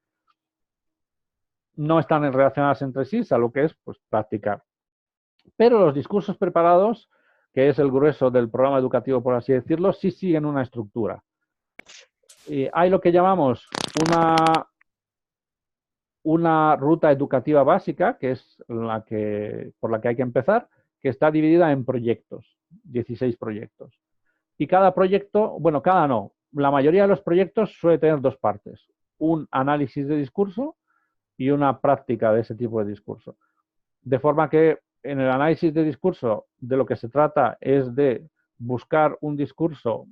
A: No están relacionadas entre sí, salvo que es pues, practicar. Pero los discursos preparados, que es el grueso del programa educativo, por así decirlo, sí siguen una estructura. Hay lo que llamamos una ruta educativa básica, que es por la que hay que empezar, que está dividida en proyectos, 16 proyectos. Y cada proyecto, bueno, cada no, la mayoría de los proyectos suele tener dos partes, un análisis de discurso y una práctica de ese tipo de discurso. De forma que en el análisis de discurso de lo que se trata es de buscar un discurso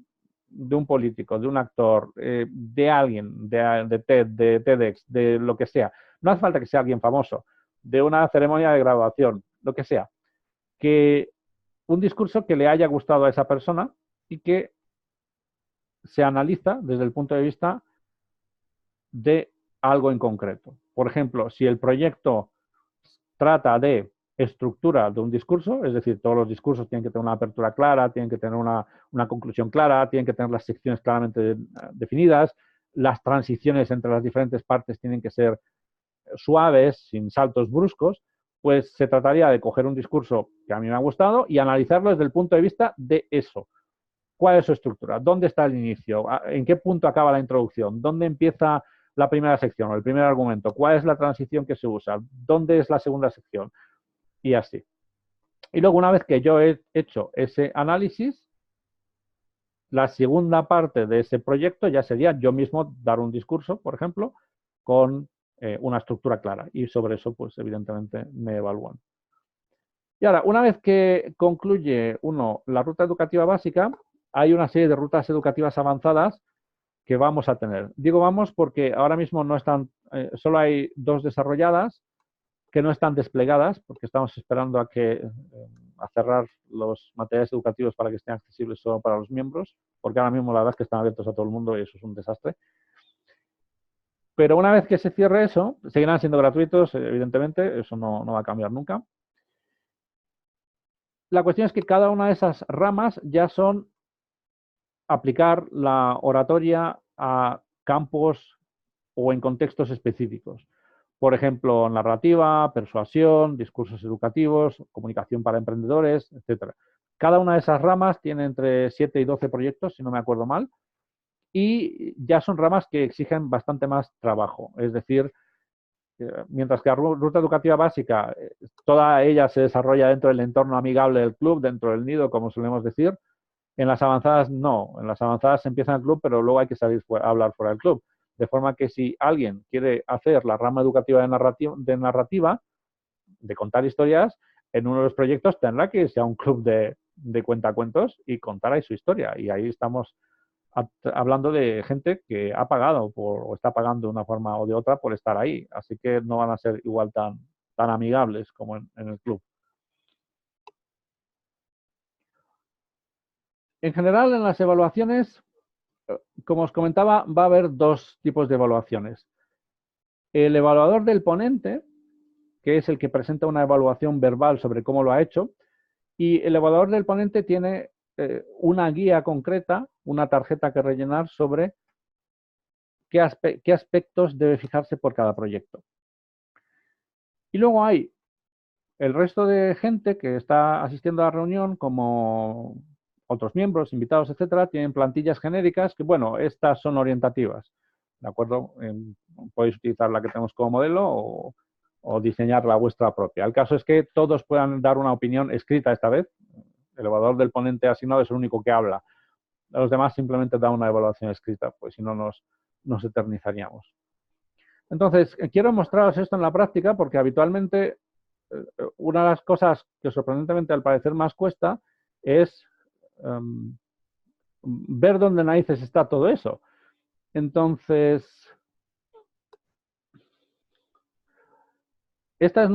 A: de un político, de un actor, de alguien, de TED, de TEDx, de lo que sea. No hace falta que sea alguien famoso, de una ceremonia de graduación, lo que sea. Que un discurso que le haya gustado a esa persona y que se analiza desde el punto de vista de algo en concreto. Por ejemplo, si el proyecto trata de estructura de un discurso, es decir, todos los discursos tienen que tener una apertura clara, tienen que tener una conclusión clara, tienen que tener las secciones claramente definidas, las transiciones entre las diferentes partes tienen que ser suaves, sin saltos bruscos, pues se trataría de coger un discurso que a mí me ha gustado y analizarlo desde el punto de vista de eso. ¿Cuál es su estructura? ¿Dónde está el inicio? ¿En qué punto acaba la introducción? ¿Dónde empieza la primera sección o el primer argumento? ¿Cuál es la transición que se usa? ¿Dónde es la segunda sección? Y así. Y luego, una vez que yo he hecho ese análisis, la segunda parte de ese proyecto ya sería yo mismo dar un discurso, por ejemplo, con una estructura clara. Y sobre eso, pues evidentemente, me evalúan. Y ahora, una vez que concluye uno la ruta educativa básica, hay una serie de rutas educativas avanzadas que vamos a tener. Digo vamos porque ahora mismo no están, solo hay 2 desarrolladas que no están desplegadas porque estamos esperando a cerrar los materiales educativos para que estén accesibles solo para los miembros, porque ahora mismo la verdad es que están abiertos a todo el mundo y eso es un desastre. Pero una vez que se cierre eso, seguirán siendo gratuitos, evidentemente, eso no va a cambiar nunca. La cuestión es que cada una de esas ramas ya son aplicar la oratoria a campos o en contextos específicos. Por ejemplo, narrativa, persuasión, discursos educativos, comunicación para emprendedores, etc. Cada una de esas ramas tiene entre 7 y 12 proyectos, si no me acuerdo mal, y ya son ramas que exigen bastante más trabajo. Es decir, mientras que la ruta educativa básica, toda ella se desarrolla dentro del entorno amigable del club, dentro del nido, como solemos decir, en las avanzadas no. En las avanzadas se empieza en el club, pero luego hay que salir a hablar fuera del club. De forma que si alguien quiere hacer la rama educativa de narrativa, de contar historias, en uno de los proyectos tendrá que irse a un club de cuentacuentos y contar ahí su historia. Y ahí estamos hablando de gente que ha pagado o está pagando de una forma o de otra por estar ahí. Así que no van a ser igual tan amigables como en el club. En general, en las evaluaciones, como os comentaba, va a haber 2 tipos de evaluaciones. El evaluador del ponente, que es el que presenta una evaluación verbal sobre cómo lo ha hecho, y el evaluador del ponente tiene una guía concreta, una tarjeta que rellenar sobre qué aspectos debe fijarse por cada proyecto. Y luego hay el resto de gente que está asistiendo a la reunión, como otros miembros, invitados, etcétera, tienen plantillas genéricas que, bueno, estas son orientativas, ¿de acuerdo? Podéis utilizar la que tenemos como modelo o diseñar la vuestra propia. El caso es que todos puedan dar una opinión escrita esta vez. El evaluador del ponente asignado es el único que habla. Los demás simplemente dan una evaluación escrita, pues si no nos eternizaríamos. Entonces, quiero mostraros esto en la práctica porque habitualmente una de las cosas que sorprendentemente al parecer más cuesta es ver dónde narices está todo eso. Entonces, esto es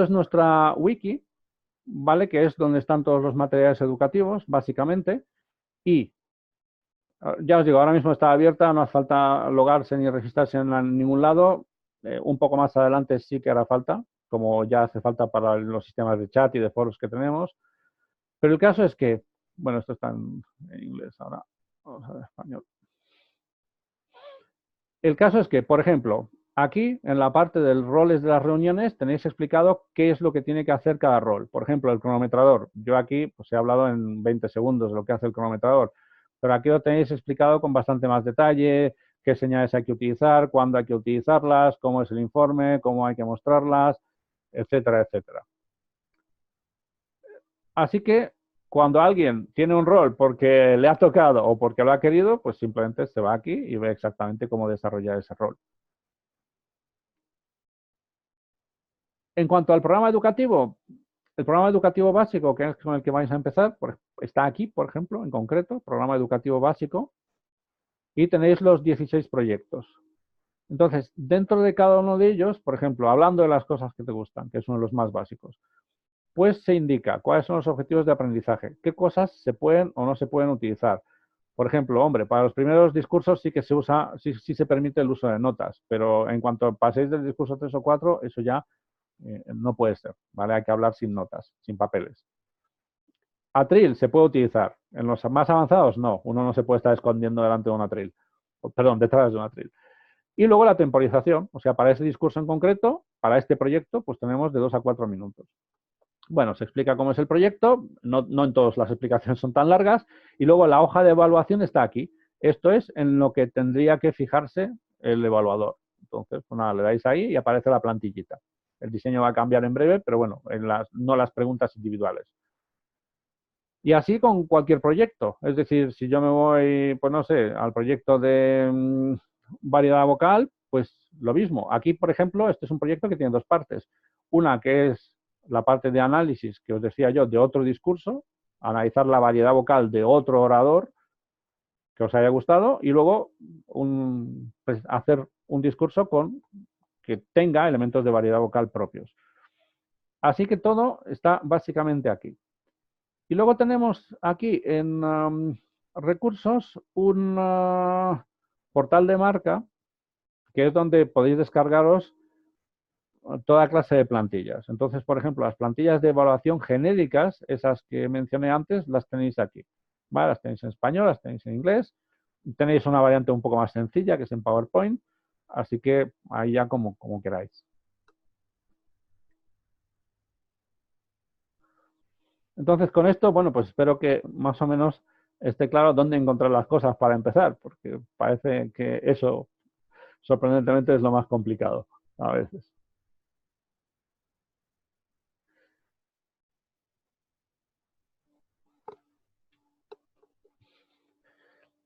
A: nuestra wiki, ¿vale? Que es donde están todos los materiales educativos, básicamente. Y ya os digo, ahora mismo está abierta, no hace falta logarse ni registrarse en ningún lado. Un poco más adelante sí que hará falta, como ya hace falta para los sistemas de chat y de foros que tenemos. Pero el caso es que, bueno, esto está en inglés ahora, vamos a ver español. El caso es que, por ejemplo, aquí en la parte del roles de las reuniones tenéis explicado qué es lo que tiene que hacer cada rol. Por ejemplo, el cronometrador. Yo aquí pues, he hablado en 20 segundos de lo que hace el cronometrador, pero aquí lo tenéis explicado con bastante más detalle, qué señales hay que utilizar, cuándo hay que utilizarlas, cómo es el informe, cómo hay que mostrarlas, etcétera, etcétera. Así que cuando alguien tiene un rol porque le ha tocado o porque lo ha querido, pues simplemente se va aquí y ve exactamente cómo desarrollar ese rol. En cuanto al programa educativo, el programa educativo básico, que es con el que vais a empezar, está aquí, por ejemplo, en concreto, programa educativo básico, y tenéis los 16 proyectos. Entonces, dentro de cada uno de ellos, por ejemplo, hablando de las cosas que te gustan, que es uno de los más básicos, pues se indica cuáles son los objetivos de aprendizaje, qué cosas se pueden o no se pueden utilizar. Por ejemplo, hombre, para los primeros discursos sí que se usa, sí se permite el uso de notas, pero en cuanto paséis del discurso 3 o 4, eso ya no puede ser, ¿vale? Hay que hablar sin notas, sin papeles. Atril se puede utilizar. En los más avanzados, no. Uno no se puede estar escondiendo delante de un atril. Perdón, detrás de un atril. Y luego la temporización. O sea, para ese discurso en concreto, para este proyecto, pues tenemos de 2 a 4 minutos. Bueno, se explica cómo es el proyecto. No en todas las explicaciones son tan largas. Y luego la hoja de evaluación está aquí. Esto es en lo que tendría que fijarse el evaluador. Entonces, pues nada, le dais ahí y aparece la plantillita. El diseño va a cambiar en breve, pero bueno, no las preguntas individuales. Y así con cualquier proyecto. Es decir, si yo me voy, pues no sé, al proyecto de variedad vocal, pues lo mismo. Aquí, por ejemplo, este es un proyecto que tiene dos partes. Una que es la parte de análisis, que os decía yo, de otro discurso, analizar la variedad vocal de otro orador que os haya gustado y luego pues hacer un discurso que tenga elementos de variedad vocal propios. Así que todo está básicamente aquí. Y luego tenemos aquí en recursos un portal de marca, que es donde podéis descargaros toda clase de plantillas. Entonces, por ejemplo, las plantillas de evaluación genéricas, esas que mencioné antes, las tenéis aquí. ¿Vale? Las tenéis en español, las tenéis en inglés. Tenéis una variante un poco más sencilla, que es en PowerPoint. Así que ahí ya como queráis. Entonces, con esto, bueno, pues espero que más o menos esté claro dónde encontrar las cosas para empezar, porque parece que eso, sorprendentemente, es lo más complicado a veces.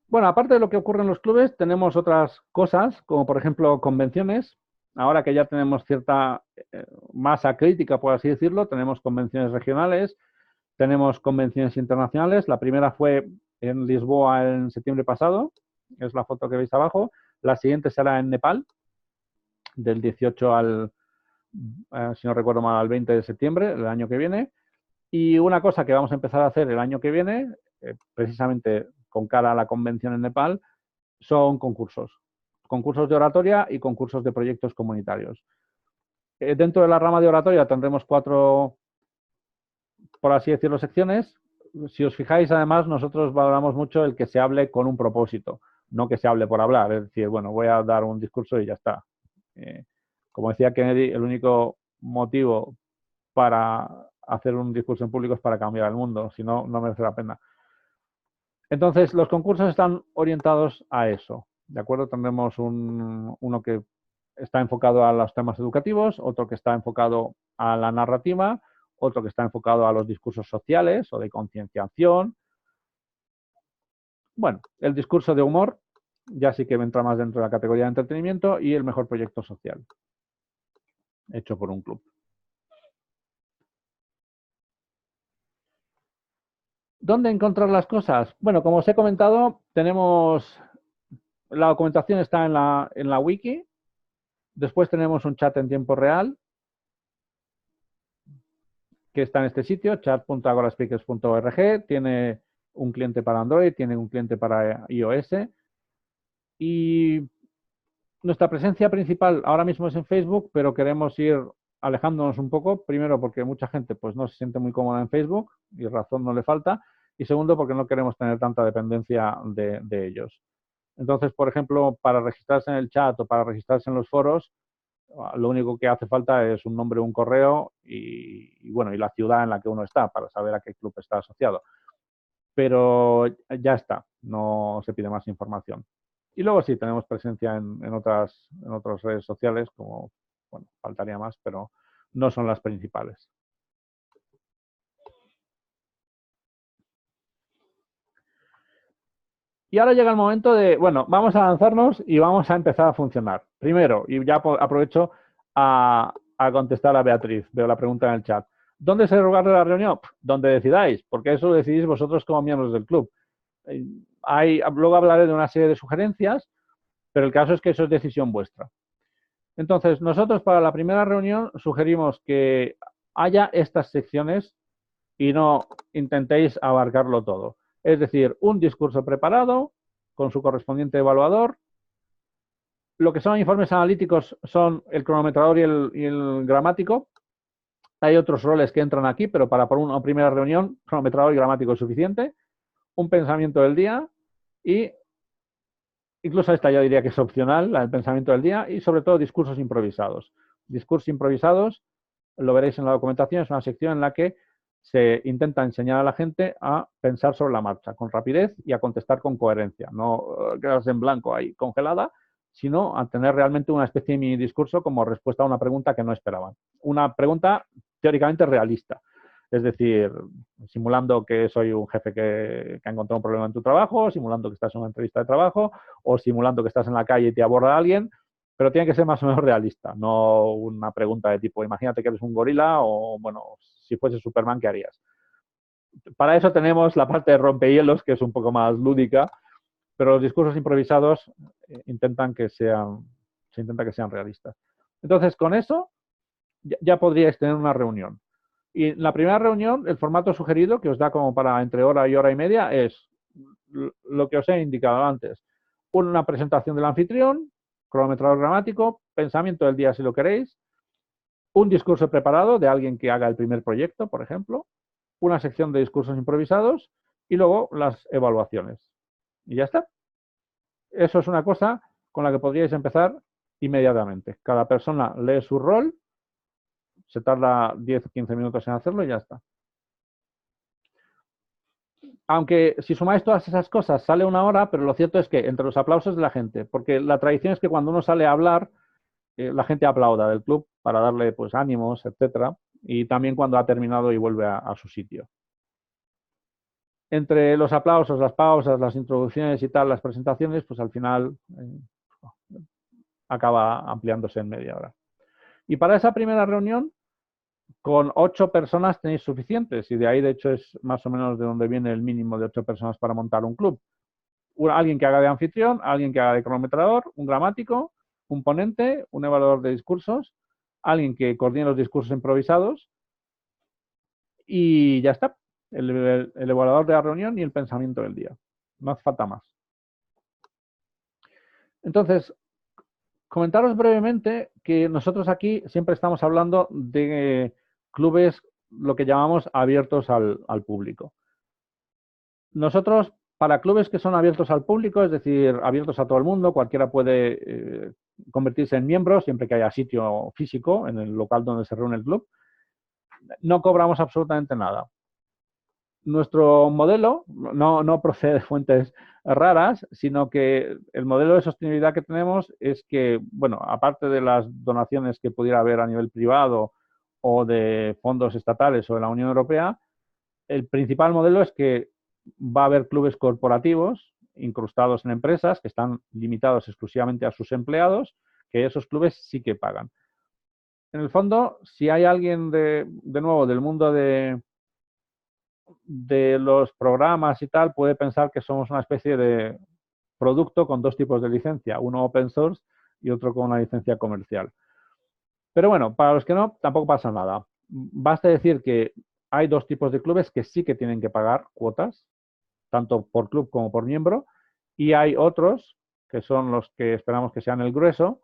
A: Bueno, aparte de lo que ocurre en los clubes, tenemos otras cosas, como por ejemplo convenciones. Ahora que ya tenemos cierta masa crítica, por así decirlo, tenemos convenciones regionales, tenemos convenciones internacionales. La primera fue en Lisboa en septiembre pasado, es la foto que veis abajo. La siguiente será en Nepal, del 18 al, si no recuerdo mal, al 20 de septiembre del año que viene. Y una cosa que vamos a empezar a hacer el año que viene, precisamente con cara a la convención en Nepal, son concursos. Concursos de oratoria y concursos de proyectos comunitarios. Dentro de la rama de oratoria tendremos 4, por así decirlo, secciones. Si os fijáis, además, nosotros valoramos mucho el que se hable con un propósito, no que se hable por hablar. Es decir, bueno, voy a dar un discurso y ya está. Como decía Kennedy, el único motivo para hacer un discurso en público es para cambiar el mundo, si no, no merece la pena. Entonces, los concursos están orientados a eso, ¿de acuerdo? Tendremos uno que está enfocado a los temas educativos, otro que está enfocado a la narrativa, otro que está enfocado a los discursos sociales o de concienciación. Bueno, el discurso de humor ya sí que entra más dentro de la categoría de entretenimiento y el mejor proyecto social, hecho por un club. ¿Dónde encontrar las cosas? Bueno, como os he comentado, tenemos la documentación está en la wiki. Después tenemos un chat en tiempo real que está en este sitio, chat.agoraspeakers.org. Tiene un cliente para Android, tiene un cliente para iOS. Y nuestra presencia principal ahora mismo es en Facebook, pero queremos ir alejándonos un poco. Primero, porque mucha gente pues, no se siente muy cómoda en Facebook y razón no le falta. Y segundo, porque no queremos tener tanta dependencia de ellos. Entonces, por ejemplo, para registrarse en el chat o para registrarse en los foros, lo único que hace falta es un nombre, un correo bueno, y la ciudad en la que uno está para saber a qué club está asociado. Pero ya está, no se pide más información. Y luego sí, tenemos presencia en otras redes sociales, como, bueno, faltaría más, pero no son las principales. Y ahora llega el momento de, bueno, vamos a lanzarnos y vamos a empezar a funcionar. Primero, y ya aprovecho a contestar a Beatriz, veo la pregunta en el chat. ¿Dónde se lugar de la reunión? Donde decidáis, porque eso lo decidís vosotros como miembros del club. Luego hablaré de una serie de sugerencias, pero el caso es que eso es decisión vuestra. Entonces, nosotros para la primera reunión sugerimos que haya estas secciones y no intentéis abarcarlo todo. Es decir, un discurso preparado con su correspondiente evaluador. Lo que son informes analíticos son el cronometrador y el gramático. Hay otros roles que entran aquí, pero para por una primera reunión, cronometrador y gramático es suficiente. Un pensamiento del día y incluso esta ya diría que es opcional, el pensamiento del día, y sobre todo discursos improvisados. Discursos improvisados, lo veréis en la documentación, es una sección en la que se intenta enseñar a la gente a pensar sobre la marcha, con rapidez y a contestar con coherencia. No quedarse en blanco ahí congelada, sino a tener realmente una especie de mini discurso como respuesta a una pregunta que no esperaban. Una pregunta teóricamente realista. Es decir, simulando que soy un jefe que ha encontrado un problema en tu trabajo, simulando que estás en una entrevista de trabajo o simulando que estás en la calle y te aborda alguien, pero tiene que ser más o menos realista, no una pregunta de tipo, imagínate que eres un gorila o, bueno, si fuese Superman, ¿qué harías? Para eso tenemos la parte de rompehielos, que es un poco más lúdica, pero los discursos improvisados se intenta que sean realistas. Entonces, con eso ya podríais tener una reunión. Y en la primera reunión, el formato sugerido, que os da como para entre hora y hora y media, es lo que os he indicado antes. Una presentación del anfitrión, cronometrador gramático, pensamiento del día si lo queréis, un discurso preparado de alguien que haga el primer proyecto, por ejemplo, una sección de discursos improvisados y luego las evaluaciones. Y ya está. Eso es una cosa con la que podríais empezar inmediatamente. Cada persona lee su rol, se tarda 10 o 15 minutos en hacerlo y ya está. Aunque si sumáis todas esas cosas sale una hora, pero lo cierto es que entre los aplausos de la gente, porque la tradición es que cuando uno sale a hablar, la gente aplauda del club para darle pues ánimos, etcétera, y también cuando ha terminado y vuelve a su sitio. Entre los aplausos, las pausas, las introducciones y tal, las presentaciones, pues al final acaba ampliándose en media hora. Y para esa primera reunión, con 8 personas tenéis suficientes, y de ahí de hecho es más o menos de donde viene el mínimo de 8 personas para montar un club. Alguien que haga de anfitrión, alguien que haga de cronometrador, un gramático, un ponente, un evaluador de discursos, alguien que coordine los discursos improvisados y ya está. El evaluador de la reunión y el pensamiento del día. No hace falta más. Entonces, comentaros brevemente que nosotros aquí siempre estamos hablando de clubes, lo que llamamos abiertos al público. Nosotros, para clubes que son abiertos al público, es decir, abiertos a todo el mundo, cualquiera puede convertirse en miembros siempre que haya sitio físico en el local donde se reúne el club. No cobramos absolutamente nada. Nuestro modelo no procede de fuentes raras, sino que el modelo de sostenibilidad que tenemos es que, bueno, aparte de las donaciones que pudiera haber a nivel privado o de fondos estatales o de la Unión Europea, el principal modelo es que va a haber clubes corporativos incrustados en empresas que están limitados exclusivamente a sus empleados, que esos clubes sí que pagan. En el fondo, si hay alguien de nuevo del mundo de los programas y tal, puede pensar que somos una especie de producto con dos tipos de licencia, uno open source y otro con una licencia comercial. Pero bueno, para los que no, tampoco pasa nada. Basta decir que hay dos tipos de clubes que sí que tienen que pagar cuotas, tanto por club como por miembro, y hay otros, que son los que esperamos que sean el grueso,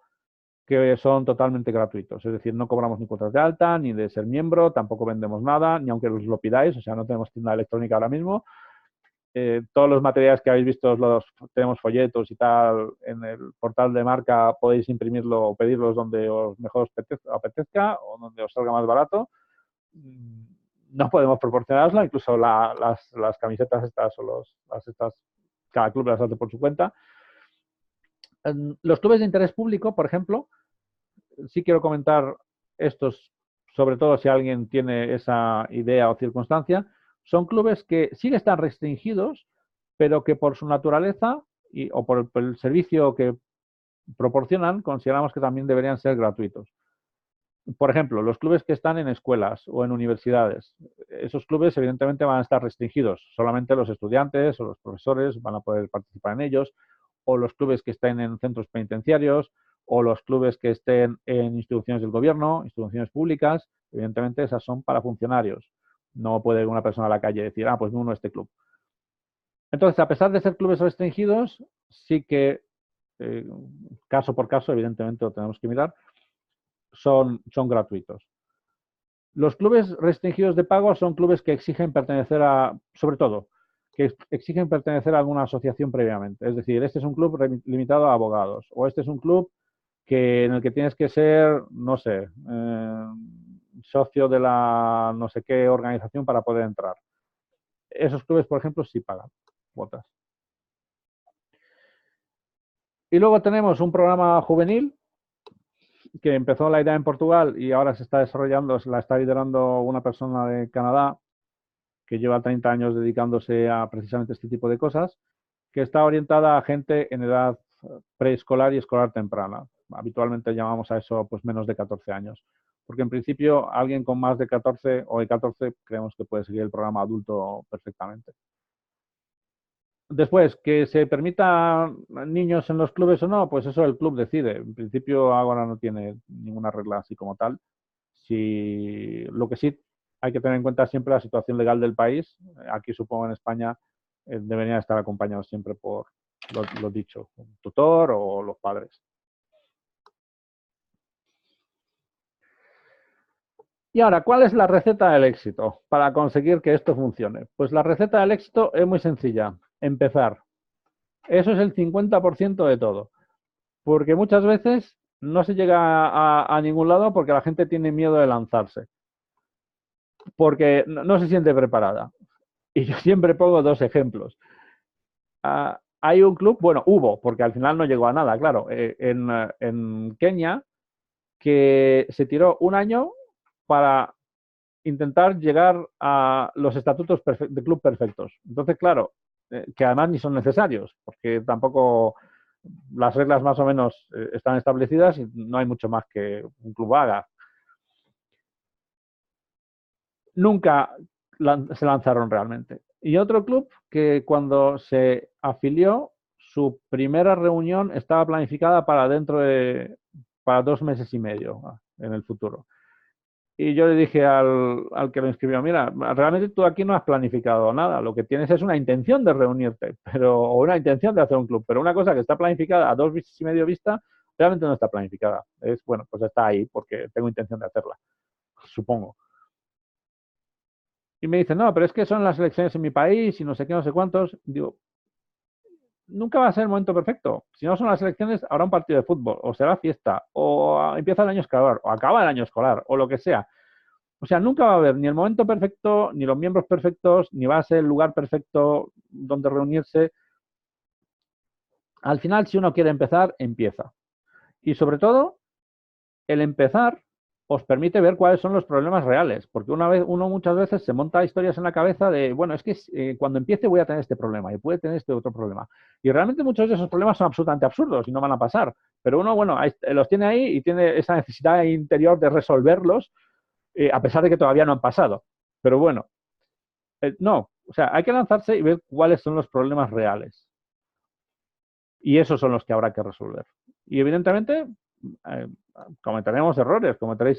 A: que son totalmente gratuitos. Es decir, no cobramos ni cuotas de alta, ni de ser miembro, tampoco vendemos nada, ni aunque os lo pidáis, o sea, no tenemos tienda electrónica ahora mismo. Todos los materiales que habéis visto, tenemos folletos y tal, en el portal de marca podéis imprimirlo o pedirlos donde os mejor os apetezca o donde os salga más barato. No podemos proporcionarlo, incluso las camisetas estas o estas, cada club las hace por su cuenta. Los clubes de interés público, por ejemplo, sí quiero comentar estos, sobre todo si alguien tiene esa idea o circunstancia, son clubes que sí que están restringidos, pero que por su naturaleza o por el servicio que proporcionan, consideramos que también deberían ser gratuitos. Por ejemplo, los clubes que están en escuelas o en universidades, esos clubes evidentemente van a estar restringidos. Solamente los estudiantes o los profesores van a poder participar en ellos, o los clubes que estén en centros penitenciarios, o los clubes que estén en instituciones del gobierno, instituciones públicas. Evidentemente esas son para funcionarios. No puede una persona a la calle decir, ah, pues me uno a este club. Entonces, a pesar de ser clubes restringidos, sí que, caso por caso, evidentemente lo tenemos que mirar, son gratuitos. Los clubes restringidos de pago son clubes que exigen pertenecer a, sobre todo, que exigen pertenecer a alguna asociación previamente. Es decir, este es un club limitado a abogados o este es un club en el que tienes que ser, no sé, socio de la no sé qué organización para poder entrar. Esos clubes, por ejemplo, sí pagan cuotas. Y luego tenemos un programa juvenil que empezó la idea en Portugal y ahora se está desarrollando, se la está liderando una persona de Canadá que lleva 30 años dedicándose a precisamente este tipo de cosas, que está orientada a gente en edad preescolar y escolar temprana. Habitualmente llamamos a eso pues menos de 14 años. Porque en principio alguien con más de 14 o de 14 creemos que puede seguir el programa adulto perfectamente. Después, que se permita niños en los clubes o no, pues eso el club decide. En principio ahora no tiene ninguna regla así como tal. Si, lo que sí hay que tener en cuenta siempre la situación legal del país. Aquí supongo en España deberían estar acompañados siempre por lo dicho, un tutor o los padres. Y ahora, ¿cuál es la receta del éxito para conseguir que esto funcione? Pues la receta del éxito es muy sencilla. Empezar. Eso es el 50% de todo. Porque muchas veces no se llega a ningún lado porque la gente tiene miedo de lanzarse. Porque no se siente preparada. Y yo siempre pongo dos ejemplos. Hay un club, bueno, hubo, porque al final no llegó a nada, claro, en Kenia, que se tiró un año para intentar llegar a los estatutos de club perfectos. Entonces, claro, que además ni son necesarios, porque tampoco las reglas más o menos están establecidas y no hay mucho más que un club haga. Nunca se lanzaron realmente. Y otro club que cuando se afilió, su primera reunión estaba planificada para para 2 meses y medio en el futuro. Y yo le dije al que lo inscribió, mira, realmente tú aquí no has planificado nada, lo que tienes es una intención de reunirte, o una intención de hacer un club, pero una cosa que está planificada a 2 meses y medio vista, realmente no está planificada. Es, bueno, pues está ahí porque tengo intención de hacerla, supongo. Y me dice, no, pero es que son las elecciones en mi país y no sé qué, no sé cuántos. Digo, nunca va a ser el momento perfecto. Si no son las elecciones, habrá un partido de fútbol, o será fiesta, o empieza el año escolar, o acaba el año escolar, o lo que sea. O sea, nunca va a haber ni el momento perfecto, ni los miembros perfectos, ni va a ser el lugar perfecto donde reunirse. Al final, si uno quiere empezar, empieza. Y sobre todo, el empezar os permite ver cuáles son los problemas reales, porque uno muchas veces se monta historias en la cabeza de, bueno, es que cuando empiece voy a tener este problema y puede tener este otro problema. Y realmente muchos de esos problemas son absolutamente absurdos y no van a pasar. Pero uno, bueno, los tiene ahí y tiene esa necesidad interior de resolverlos, a pesar de que todavía no han pasado. Pero bueno, no, o sea, hay que lanzarse y ver cuáles son los problemas reales. Y esos son los que habrá que resolver. Y evidentemente eh, cometeréis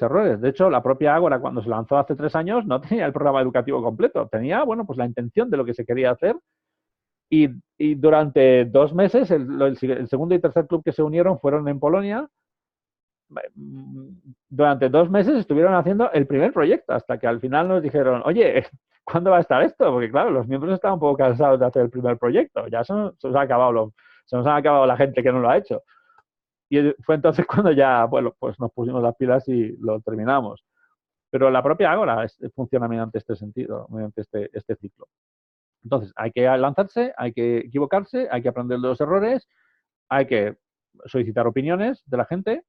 A: errores. De hecho, la propia Ágora, cuando se lanzó hace 3 años, no tenía el programa educativo completo. Tenía, bueno, pues la intención de lo que se quería hacer. Y durante 2 meses, el segundo y tercer club que se unieron fueron en Polonia. Durante 2 meses estuvieron haciendo el primer proyecto, hasta que al final nos dijeron, oye, ¿cuándo va a estar esto? Porque claro, los miembros estaban un poco cansados de hacer el primer proyecto. Ya se nos han acabado la gente que no lo ha hecho. Y fue entonces cuando ya, bueno, pues nos pusimos las pilas y lo terminamos. Pero la propia Ágora funciona mediante este sentido, mediante este ciclo. Entonces, hay que lanzarse, hay que equivocarse, hay que aprender de los errores, hay que solicitar opiniones de la gente,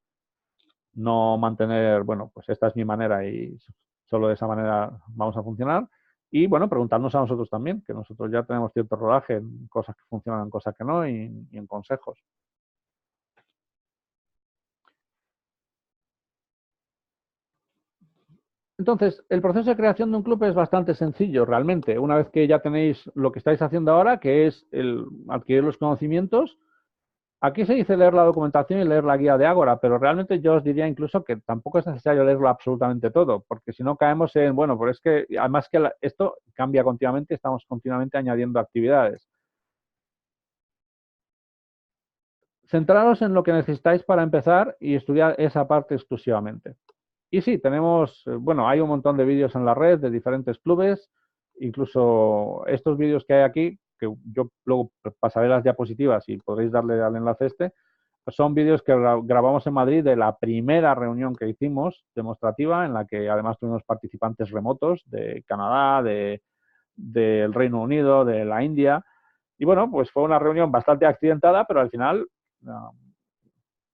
A: no mantener, bueno, pues esta es mi manera y solo de esa manera vamos a funcionar. Y bueno, preguntarnos a nosotros también, que nosotros ya tenemos cierto rodaje en cosas que funcionan, en cosas que no, y en consejos. Entonces, el proceso de creación de un club es bastante sencillo, realmente. Una vez que ya tenéis lo que estáis haciendo ahora, que es el adquirir los conocimientos, aquí se dice leer la documentación y leer la guía de Ágora, pero realmente yo os diría incluso que tampoco es necesario leerlo absolutamente todo, porque si no caemos en, bueno, pues es que además que esto cambia continuamente, estamos continuamente añadiendo actividades. Centraros en lo que necesitáis para empezar y estudiar esa parte exclusivamente. Y sí, tenemos, bueno, hay un montón de vídeos en la red de diferentes clubes, incluso estos vídeos que hay aquí, que yo luego pasaré las diapositivas y podréis darle al enlace son vídeos que grabamos en Madrid de la primera reunión que hicimos demostrativa, en la que además tuvimos participantes remotos de Canadá, del Reino Unido, de la India. Y bueno, pues fue una reunión bastante accidentada, pero al final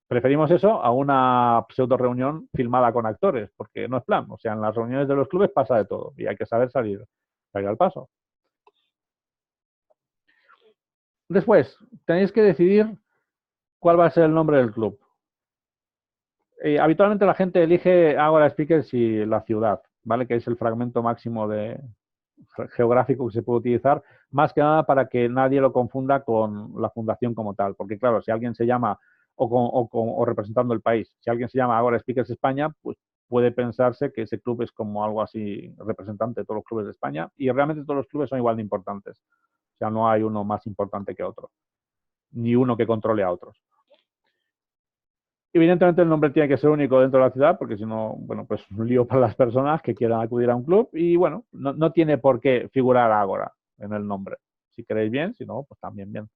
A: preferimos eso a una pseudo reunión filmada con actores, porque no es plan. O sea, en las reuniones de los clubes pasa de todo y hay que saber salir al paso. Después, tenéis que decidir cuál va a ser el nombre del club. Habitualmente la gente elige Agora Speakers y la ciudad, ¿vale? Que es el fragmento máximo geográfico que se puede utilizar, más que nada para que nadie lo confunda con la fundación como tal. Porque claro, si alguien se llama, o representando el país, si alguien se llama Agora Speakers España, pues puede pensarse que ese club es como algo así representante de todos los clubes de España, y realmente todos los clubes son igual de importantes. O sea, no hay uno más importante que otro, ni uno que controle a otros. Evidentemente el nombre tiene que ser único dentro de la ciudad, porque si no, bueno, pues un lío para las personas que quieran acudir a un club y bueno, no tiene por qué figurar Ágora en el nombre. Si queréis bien, si no, pues también bien.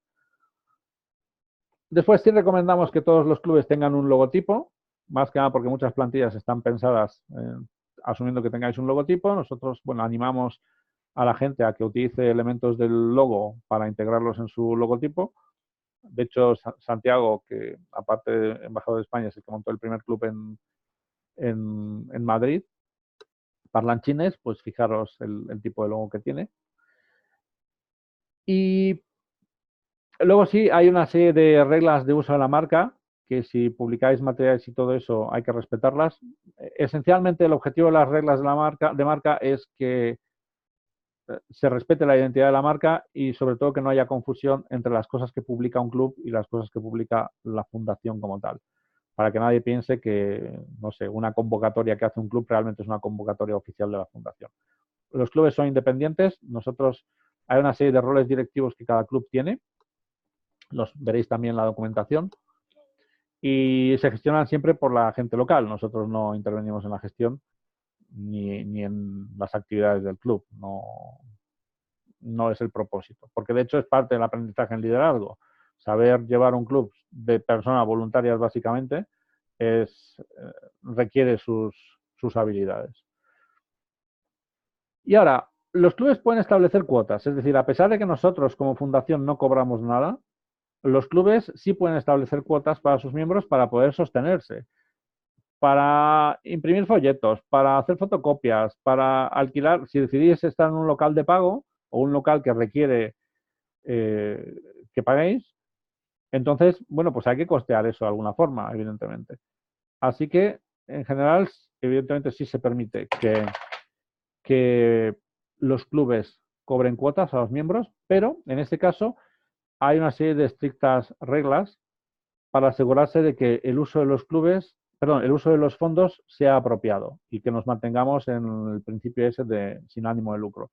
A: Después sí recomendamos que todos los clubes tengan un logotipo, más que nada porque muchas plantillas están pensadas asumiendo que tengáis un logotipo. Nosotros, bueno, animamos a la gente a que utilice elementos del logo para integrarlos en su logotipo. De hecho, Santiago, que aparte de embajador de España, es el que montó el primer club en Madrid, parlanchines, pues fijaros el tipo de logo que tiene. Y luego sí, hay una serie de reglas de uso de la marca, que si publicáis materiales y todo eso hay que respetarlas. Esencialmente el objetivo de las reglas de marca es que se respete la identidad de la marca y sobre todo que no haya confusión entre las cosas que publica un club y las cosas que publica la fundación como tal. Para que nadie piense que, no sé, una convocatoria que hace un club realmente es una convocatoria oficial de la fundación. Los clubes son independientes, hay una serie de roles directivos que cada club tiene, los veréis también en la documentación, y se gestionan siempre por la gente local. Nosotros no intervenimos en la gestión ni en las actividades del club, no es el propósito, porque de hecho es parte del aprendizaje en liderazgo. saber llevar un club de personas voluntarias básicamente requiere sus habilidades. Y ahora, los clubes pueden establecer cuotas, es decir, a pesar de que nosotros como fundación no cobramos nada, los clubes sí pueden establecer cuotas para sus miembros para poder sostenerse, para imprimir folletos, para hacer fotocopias, para alquilar, si decidís estar en un local de pago o un local que requiere que paguéis, entonces, bueno, pues hay que costear eso de alguna forma, evidentemente. Así que, en general, evidentemente sí se permite que los clubes cobren cuotas a los miembros, pero en este caso hay una serie de estrictas reglas para asegurarse de que el uso de los clubes, perdón, el uso de los fondos sea apropiado y que nos mantengamos en el principio ese de sin ánimo de lucro.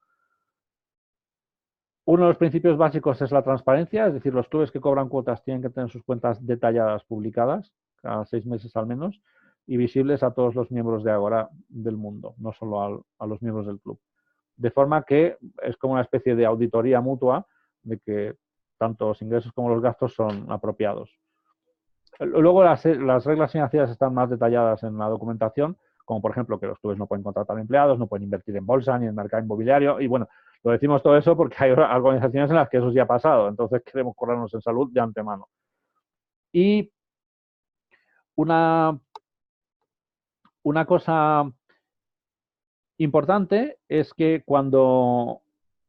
A: Uno de los principios básicos es la transparencia, es decir, los clubes que cobran cuotas tienen que tener sus cuentas detalladas, publicadas, cada 6 meses al menos, y visibles a todos los miembros de Agora del mundo, no solo a los miembros del club. De forma que es como una especie de auditoría mutua de que tanto los ingresos como los gastos son apropiados. Luego las reglas financieras están más detalladas en la documentación, como por ejemplo que los clubes no pueden contratar empleados, no pueden invertir en bolsa ni en mercado inmobiliario. Y bueno, lo decimos todo eso porque hay organizaciones en las que eso ya ha pasado, entonces queremos curarnos en salud de antemano. Y una cosa importante es que cuando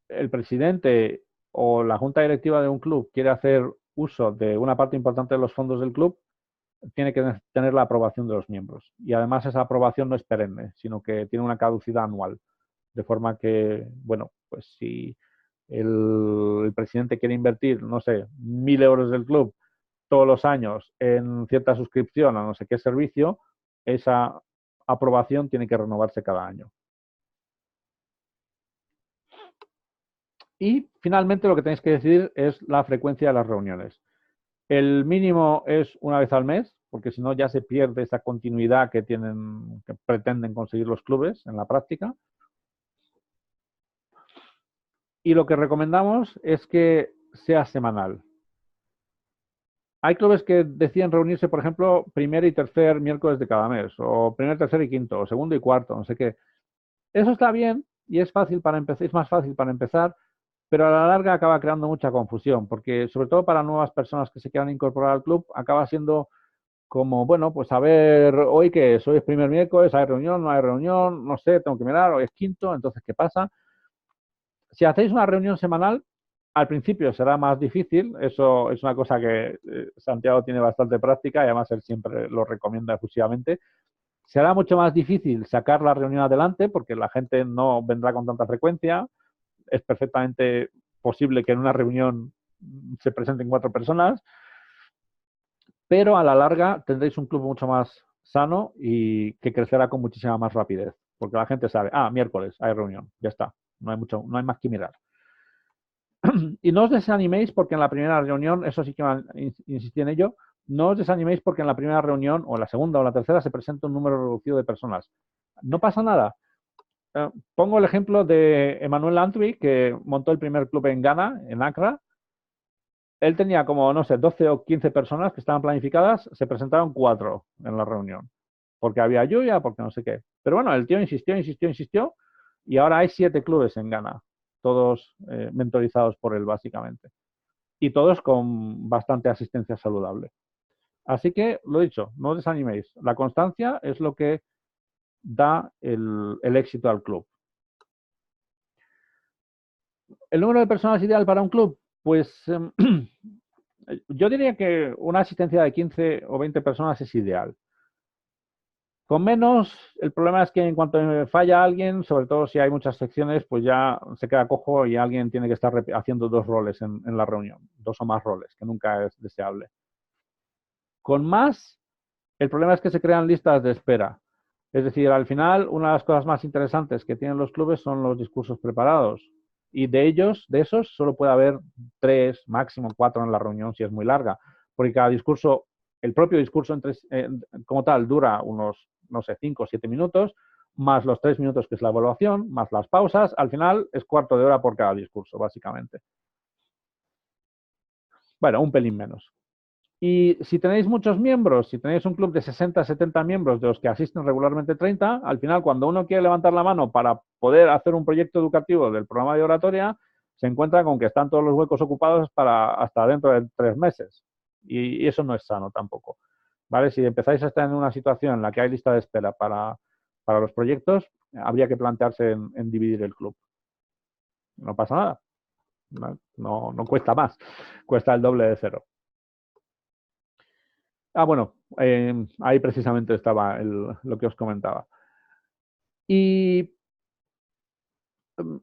A: el presidente o la junta directiva de un club quiere hacer uso de una parte importante de los fondos del club, tiene que tener la aprobación de los miembros. Y además esa aprobación no es perenne, sino que tiene una caducidad anual. De forma que, bueno, pues si el presidente quiere invertir, no sé, 1.000 euros del club todos los años en cierta suscripción a no sé qué servicio, esa aprobación tiene que renovarse cada año. Y finalmente lo que tenéis que decidir es la frecuencia de las reuniones. El mínimo es una vez al mes, porque si no ya se pierde esa continuidad que pretenden conseguir los clubes en la práctica. Y lo que recomendamos es que sea semanal. Hay clubes que deciden reunirse, por ejemplo, primer y tercer miércoles de cada mes, o primer, tercer y quinto, o segundo y cuarto, no sé qué. Eso está bien y es fácil para empezar, es más fácil para empezar, pero a la larga acaba creando mucha confusión, porque sobre todo para nuevas personas que se quieran incorporar al club, acaba siendo como, bueno, pues a ver, hoy que es, hoy es primer miércoles, hay reunión, no hay reunión, no sé, tengo que mirar, hoy es quinto, entonces, ¿qué pasa? Si hacéis una reunión semanal, al principio será más difícil, eso es una cosa que Santiago tiene bastante práctica y además él siempre lo recomienda efusivamente. Será mucho más difícil sacar la reunión adelante porque la gente no vendrá con tanta frecuencia. Es perfectamente posible que en una reunión se presenten 4 personas, pero a la larga tendréis un club mucho más sano y que crecerá con muchísima más rapidez, porque la gente sabe, miércoles hay reunión, ya está, no hay más que mirar. Y no os desaniméis porque en la primera reunión, eso sí que insistí en ello, no os desaniméis porque en la primera reunión, o en la segunda o la tercera, se presenta un número reducido de personas. No pasa nada. Pongo el ejemplo de Emmanuel Antwi, que montó el primer club en Ghana, en Accra. Él tenía como, no sé, 12 o 15 personas que estaban planificadas, se presentaron 4 en la reunión, porque había lluvia, porque no sé qué. Pero bueno, el tío insistió, y ahora hay 7 clubes en Ghana, todos mentorizados por él, básicamente. Y todos con bastante asistencia saludable. Así que, lo dicho, no os desaniméis. La constancia es lo que da el éxito al club. ¿El número de personas ideal para un club? Pues yo diría que una asistencia de 15 o 20 personas es ideal. Con menos, el problema es que en cuanto falla alguien, sobre todo si hay muchas secciones, pues ya se queda cojo y alguien tiene que estar haciendo 2 roles en la reunión, 2 o más roles, que nunca es deseable. Con más, el problema es que se crean listas de espera. Es decir, al final, una de las cosas más interesantes que tienen los clubes son los discursos preparados. Y de esos, solo puede haber 3, máximo 4 en la reunión si es muy larga. Porque cada discurso, el propio discurso como tal, dura unos, no sé, 5 o 7 minutos, más los 3 minutos que es la evaluación, más las pausas. Al final es cuarto de hora por cada discurso, básicamente. Bueno, un pelín menos. Y si tenéis muchos miembros, si tenéis un club de 60, 70 miembros, de los que asisten regularmente 30, al final, cuando uno quiere levantar la mano para poder hacer un proyecto educativo del programa de oratoria, se encuentra con que están todos los huecos ocupados para hasta dentro de 3 meses. Y eso no es sano tampoco. ¿Vale? Si empezáis a estar en una situación en la que hay lista de espera para los proyectos, habría que plantearse en dividir el club. No pasa nada. No cuesta más. Cuesta el doble de cero. Bueno, ahí precisamente estaba lo que os comentaba. Y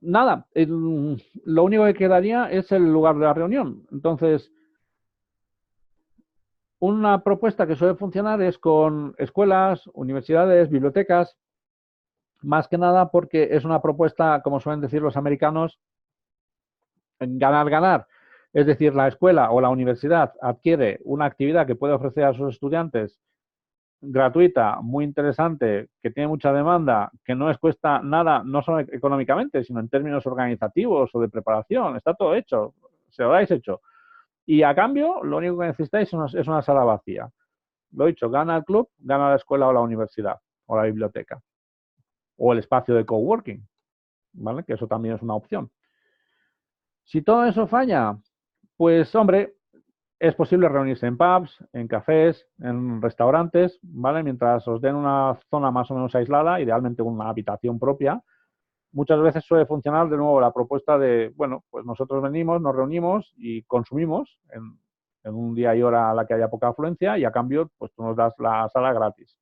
A: nada, lo único que quedaría es el lugar de la reunión. Entonces, una propuesta que suele funcionar es con escuelas, universidades, bibliotecas, más que nada porque es una propuesta, como suelen decir los americanos, ganar, ganar. Es decir, la escuela o la universidad adquiere una actividad que puede ofrecer a sus estudiantes gratuita, muy interesante, que tiene mucha demanda, que no les cuesta nada, no solo económicamente, sino en términos organizativos o de preparación. Está todo hecho, se lo habéis hecho. Y a cambio, lo único que necesitáis es una sala vacía. Lo he dicho, gana el club, gana la escuela o la universidad o la biblioteca o el espacio de coworking, ¿vale? Que eso también es una opción. Si todo eso falla, pues hombre, es posible reunirse en pubs, en cafés, en restaurantes, ¿vale? Mientras os den una zona más o menos aislada, idealmente una habitación propia. Muchas veces suele funcionar de nuevo la propuesta de, bueno, pues nosotros venimos, nos reunimos y consumimos en un día y hora a la que haya poca afluencia y a cambio, pues tú nos das la sala gratis.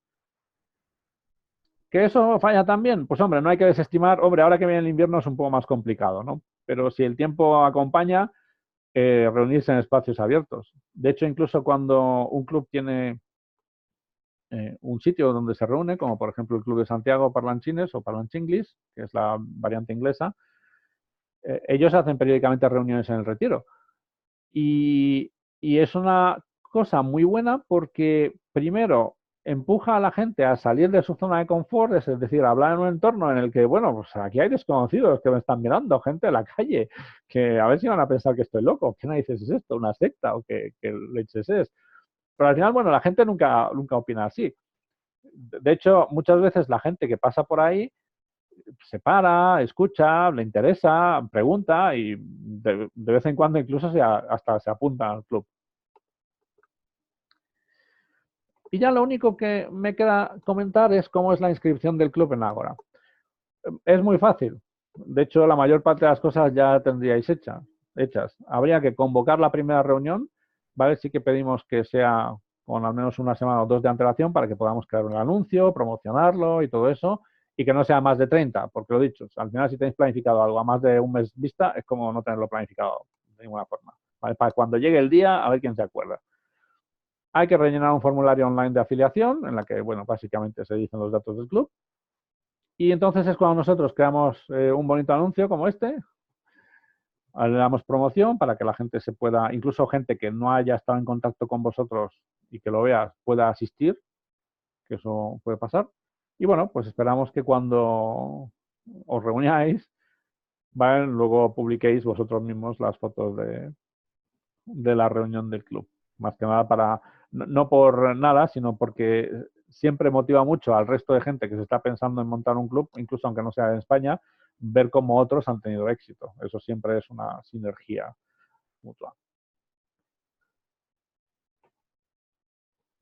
A: ¿Que eso falla también? Pues hombre, no hay que desestimar, hombre, ahora que viene el invierno es un poco más complicado, ¿no? Pero si el tiempo acompaña, reunirse en espacios abiertos. De hecho, incluso cuando un club tiene un sitio donde se reúne, como por ejemplo el Club de Santiago Parlanchines o Parlanchinglis, que es la variante inglesa, ellos hacen periódicamente reuniones en el Retiro. Y, y es una cosa muy buena porque, primero, empuja a la gente a salir de su zona de confort, es decir, a hablar en un entorno en el que, bueno, pues aquí hay desconocidos que me están mirando, gente de la calle, que a ver si van a pensar que estoy loco, ¿qué narices es esto? ¿Una secta o qué leches es? Pero al final, bueno, la gente nunca opina así. De hecho, muchas veces la gente que pasa por ahí se para, escucha, le interesa, pregunta y de vez en cuando incluso hasta se apunta al club. Y ya lo único que me queda comentar es cómo es la inscripción del club en Ágora. Es muy fácil. De hecho, la mayor parte de las cosas ya tendríais hechas. Habría que convocar la primera reunión, ¿vale? Sí que pedimos que sea con al menos una semana o dos de antelación para que podamos crear un anuncio, promocionarlo y todo eso, y que no sea más de 30, porque lo he dicho, al final si tenéis planificado algo a más de un mes vista, es como no tenerlo planificado de ninguna forma. ¿Vale? Para cuando llegue el día, a ver quién se acuerda. Hay que rellenar un formulario online de afiliación en la que, bueno, básicamente se dicen los datos del club. Y entonces es cuando nosotros creamos un bonito anuncio como este, le damos promoción para que la gente se pueda, incluso gente que no haya estado en contacto con vosotros y que lo vea, pueda asistir, que eso puede pasar. Y bueno, pues esperamos que cuando os reunáis, ¿vale? Luego publiquéis vosotros mismos las fotos de la reunión del club. Más que nada para, no por nada, sino porque siempre motiva mucho al resto de gente que se está pensando en montar un club, incluso aunque no sea en España, ver cómo otros han tenido éxito. Eso siempre es una sinergia mutua.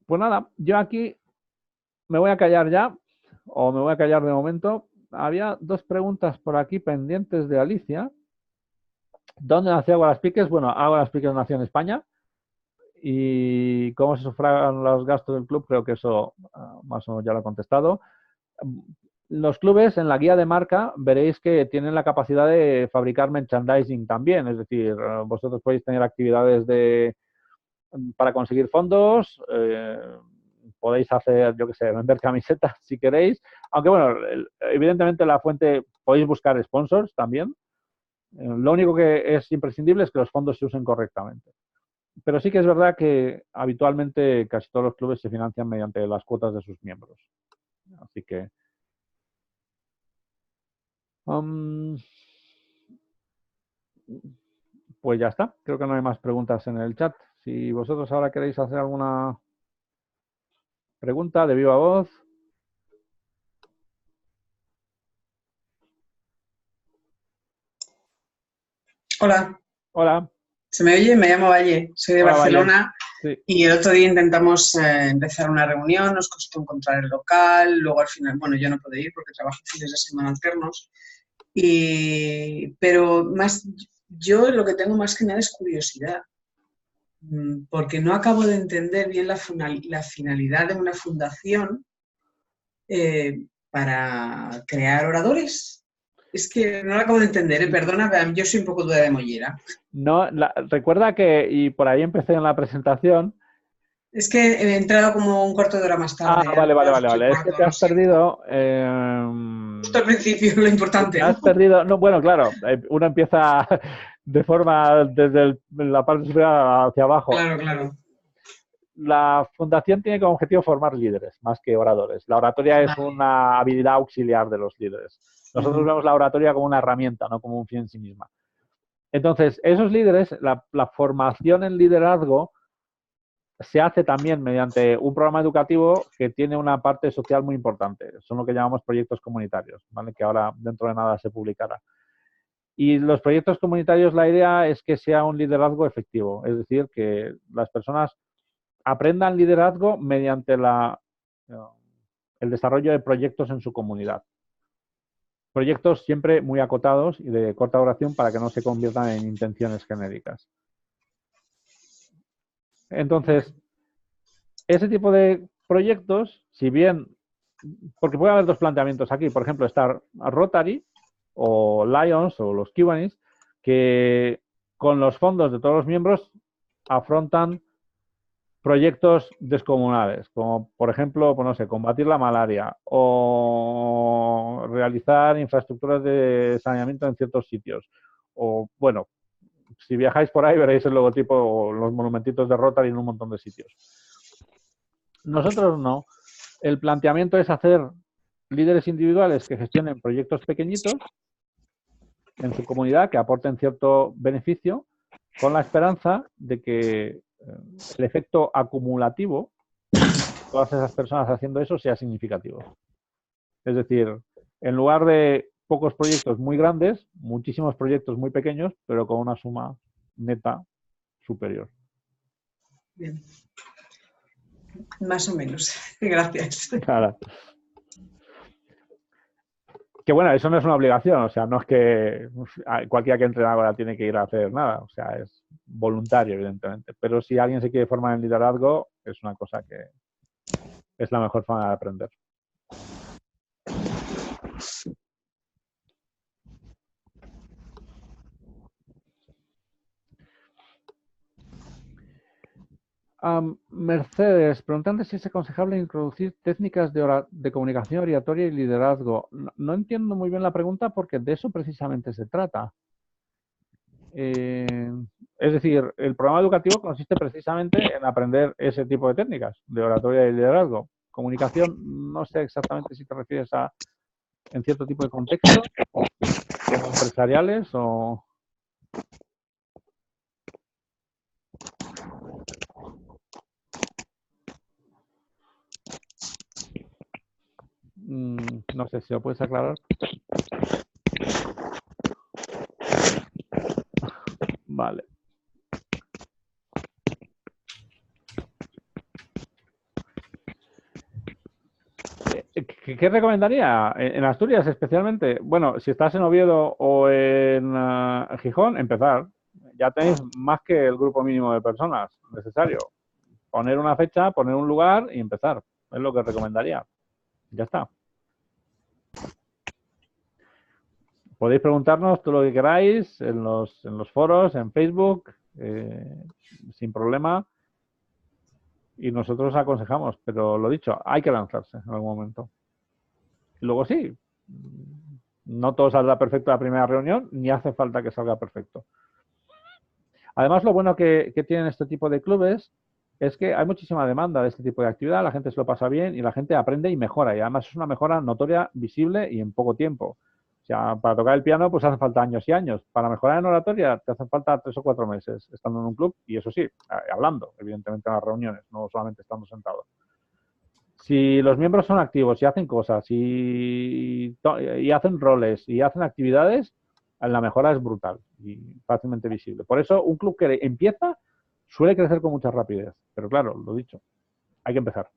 A: Pues nada, yo aquí me voy a callar ya, o me voy a callar de momento. Había dos preguntas por aquí pendientes de Alicia. ¿Dónde nació Águilas Piques? Bueno, Águilas Piques nació en España. Y cómo se sufragan los gastos del club, creo que eso más o menos ya lo he contestado. Los clubes en la guía de marca veréis que tienen la capacidad de fabricar merchandising también, es decir, vosotros podéis tener actividades para conseguir fondos, podéis hacer, yo qué sé, vender camisetas si queréis, aunque bueno, evidentemente la fuente, podéis buscar sponsors también. Lo único que es imprescindible es que los fondos se usen correctamente. Pero sí que es verdad que habitualmente casi todos los clubes se financian mediante las cuotas de sus miembros. Así que, um, pues ya está. Creo que no hay más preguntas en el chat. Si vosotros ahora queréis hacer alguna pregunta de viva voz.
B: Hola,
A: Hola.
B: ¿se me oye? Me llamo Valle, soy de
A: Hola, Valle.
B: Barcelona
A: Sí.
B: y el otro día intentamos empezar una reunión, nos costó encontrar el local, luego al final, bueno, yo no pude ir porque trabajo fines de semana alternos, pero más, yo lo que tengo más que nada es curiosidad, porque no acabo de entender bien la finalidad de una fundación para crear oradores. Es que no lo acabo de entender, perdona, yo soy un poco duda de mollera.
A: No, recuerda que, y por ahí empecé en la presentación.
B: Es que he entrado como un cuarto de hora más
A: Ah,
B: tarde,
A: vale,
B: eran
A: vale,
B: las
A: vale,
B: 8 y
A: vale. Es que
B: cuarto,
A: te
B: lo
A: has
B: siento.
A: perdido.
B: Justo al principio, lo
A: Te
B: importante, ¿no?
A: has perdido. No, bueno, claro, uno empieza de forma desde la parte superior hacia abajo.
B: Claro, claro.
A: La fundación tiene como objetivo formar líderes, más que oradores. La oratoria es
B: Vale.
A: una habilidad auxiliar de los líderes. Nosotros
B: Ujú.
A: vemos la oratoria como una herramienta, no como un fin en sí misma. Entonces, esos líderes, la formación en liderazgo se hace también mediante un programa educativo que tiene una parte social muy importante. Son lo que llamamos proyectos comunitarios, ¿vale? Que ahora dentro de nada se publicará. Y los proyectos comunitarios, la idea es que sea un liderazgo efectivo, es decir, que las personas aprendan liderazgo mediante el desarrollo de proyectos en su comunidad. Proyectos siempre muy acotados y de corta duración para que no se conviertan en intenciones genéricas. Entonces, ese tipo de proyectos, si bien, porque puede haber dos planteamientos aquí, por ejemplo, está Rotary o Lions o los Kiwanis, que con los fondos de todos los miembros afrontan proyectos descomunales, como por ejemplo, pues no sé, combatir la malaria o realizar infraestructuras de saneamiento en ciertos sitios. O bueno, si viajáis por ahí veréis el logotipo o los monumentitos de Rotary en un montón de sitios. Nosotros no. El planteamiento es hacer líderes individuales que gestionen proyectos pequeñitos en su comunidad que aporten cierto beneficio con la esperanza de que el efecto acumulativo de todas esas personas haciendo eso sea significativo. Es decir, en lugar de pocos proyectos muy grandes, muchísimos proyectos muy pequeños, pero con una suma neta superior.
B: Bien. Más o menos. Gracias.
A: Nada. Que bueno, eso no es una obligación, o sea, no es que cualquiera que entre ahora tiene que ir a hacer nada, o sea, es voluntario, evidentemente. Pero si alguien se quiere formar en liderazgo, es una cosa que es la mejor forma de aprender. Mercedes, preguntando si es aconsejable introducir técnicas de comunicación oratoria y liderazgo. No entiendo muy bien la pregunta porque de eso precisamente se trata. Es decir, el programa educativo consiste precisamente en aprender ese tipo de técnicas de oratoria y liderazgo. Comunicación, no sé exactamente si te refieres a en cierto tipo de contextos, como empresariales o... no sé si lo puedes aclarar. Vale. ¿Qué recomendaría? En Asturias especialmente. Bueno, si estás en Oviedo o en Gijón, empezar. Ya tenéis más que el grupo mínimo de personas necesario. Poner una fecha, poner un lugar y empezar. Es lo que recomendaría. Ya está. Podéis preguntarnos todo lo que queráis en los foros, en Facebook, sin problema. Y nosotros aconsejamos, pero lo dicho, hay que lanzarse en algún momento. Y luego sí, no todo saldrá perfecto en la primera reunión, ni hace falta que salga perfecto. Además, lo bueno que tienen este tipo de clubes es que hay muchísima demanda de este tipo de actividad, la gente se lo pasa bien y la gente aprende y mejora. Y además es una mejora notoria, visible y en poco tiempo. O sea, para tocar el piano, pues hace falta años y años. Para mejorar en oratoria, te hacen falta 3 o 4 meses estando en un club, y eso sí, hablando, evidentemente, en las reuniones, no solamente estando sentado. Si los miembros son activos y hacen cosas y hacen roles y hacen actividades, la mejora es brutal y fácilmente visible. Por eso, un club que empieza suele crecer con mucha rapidez. Pero claro, lo dicho, hay que empezar.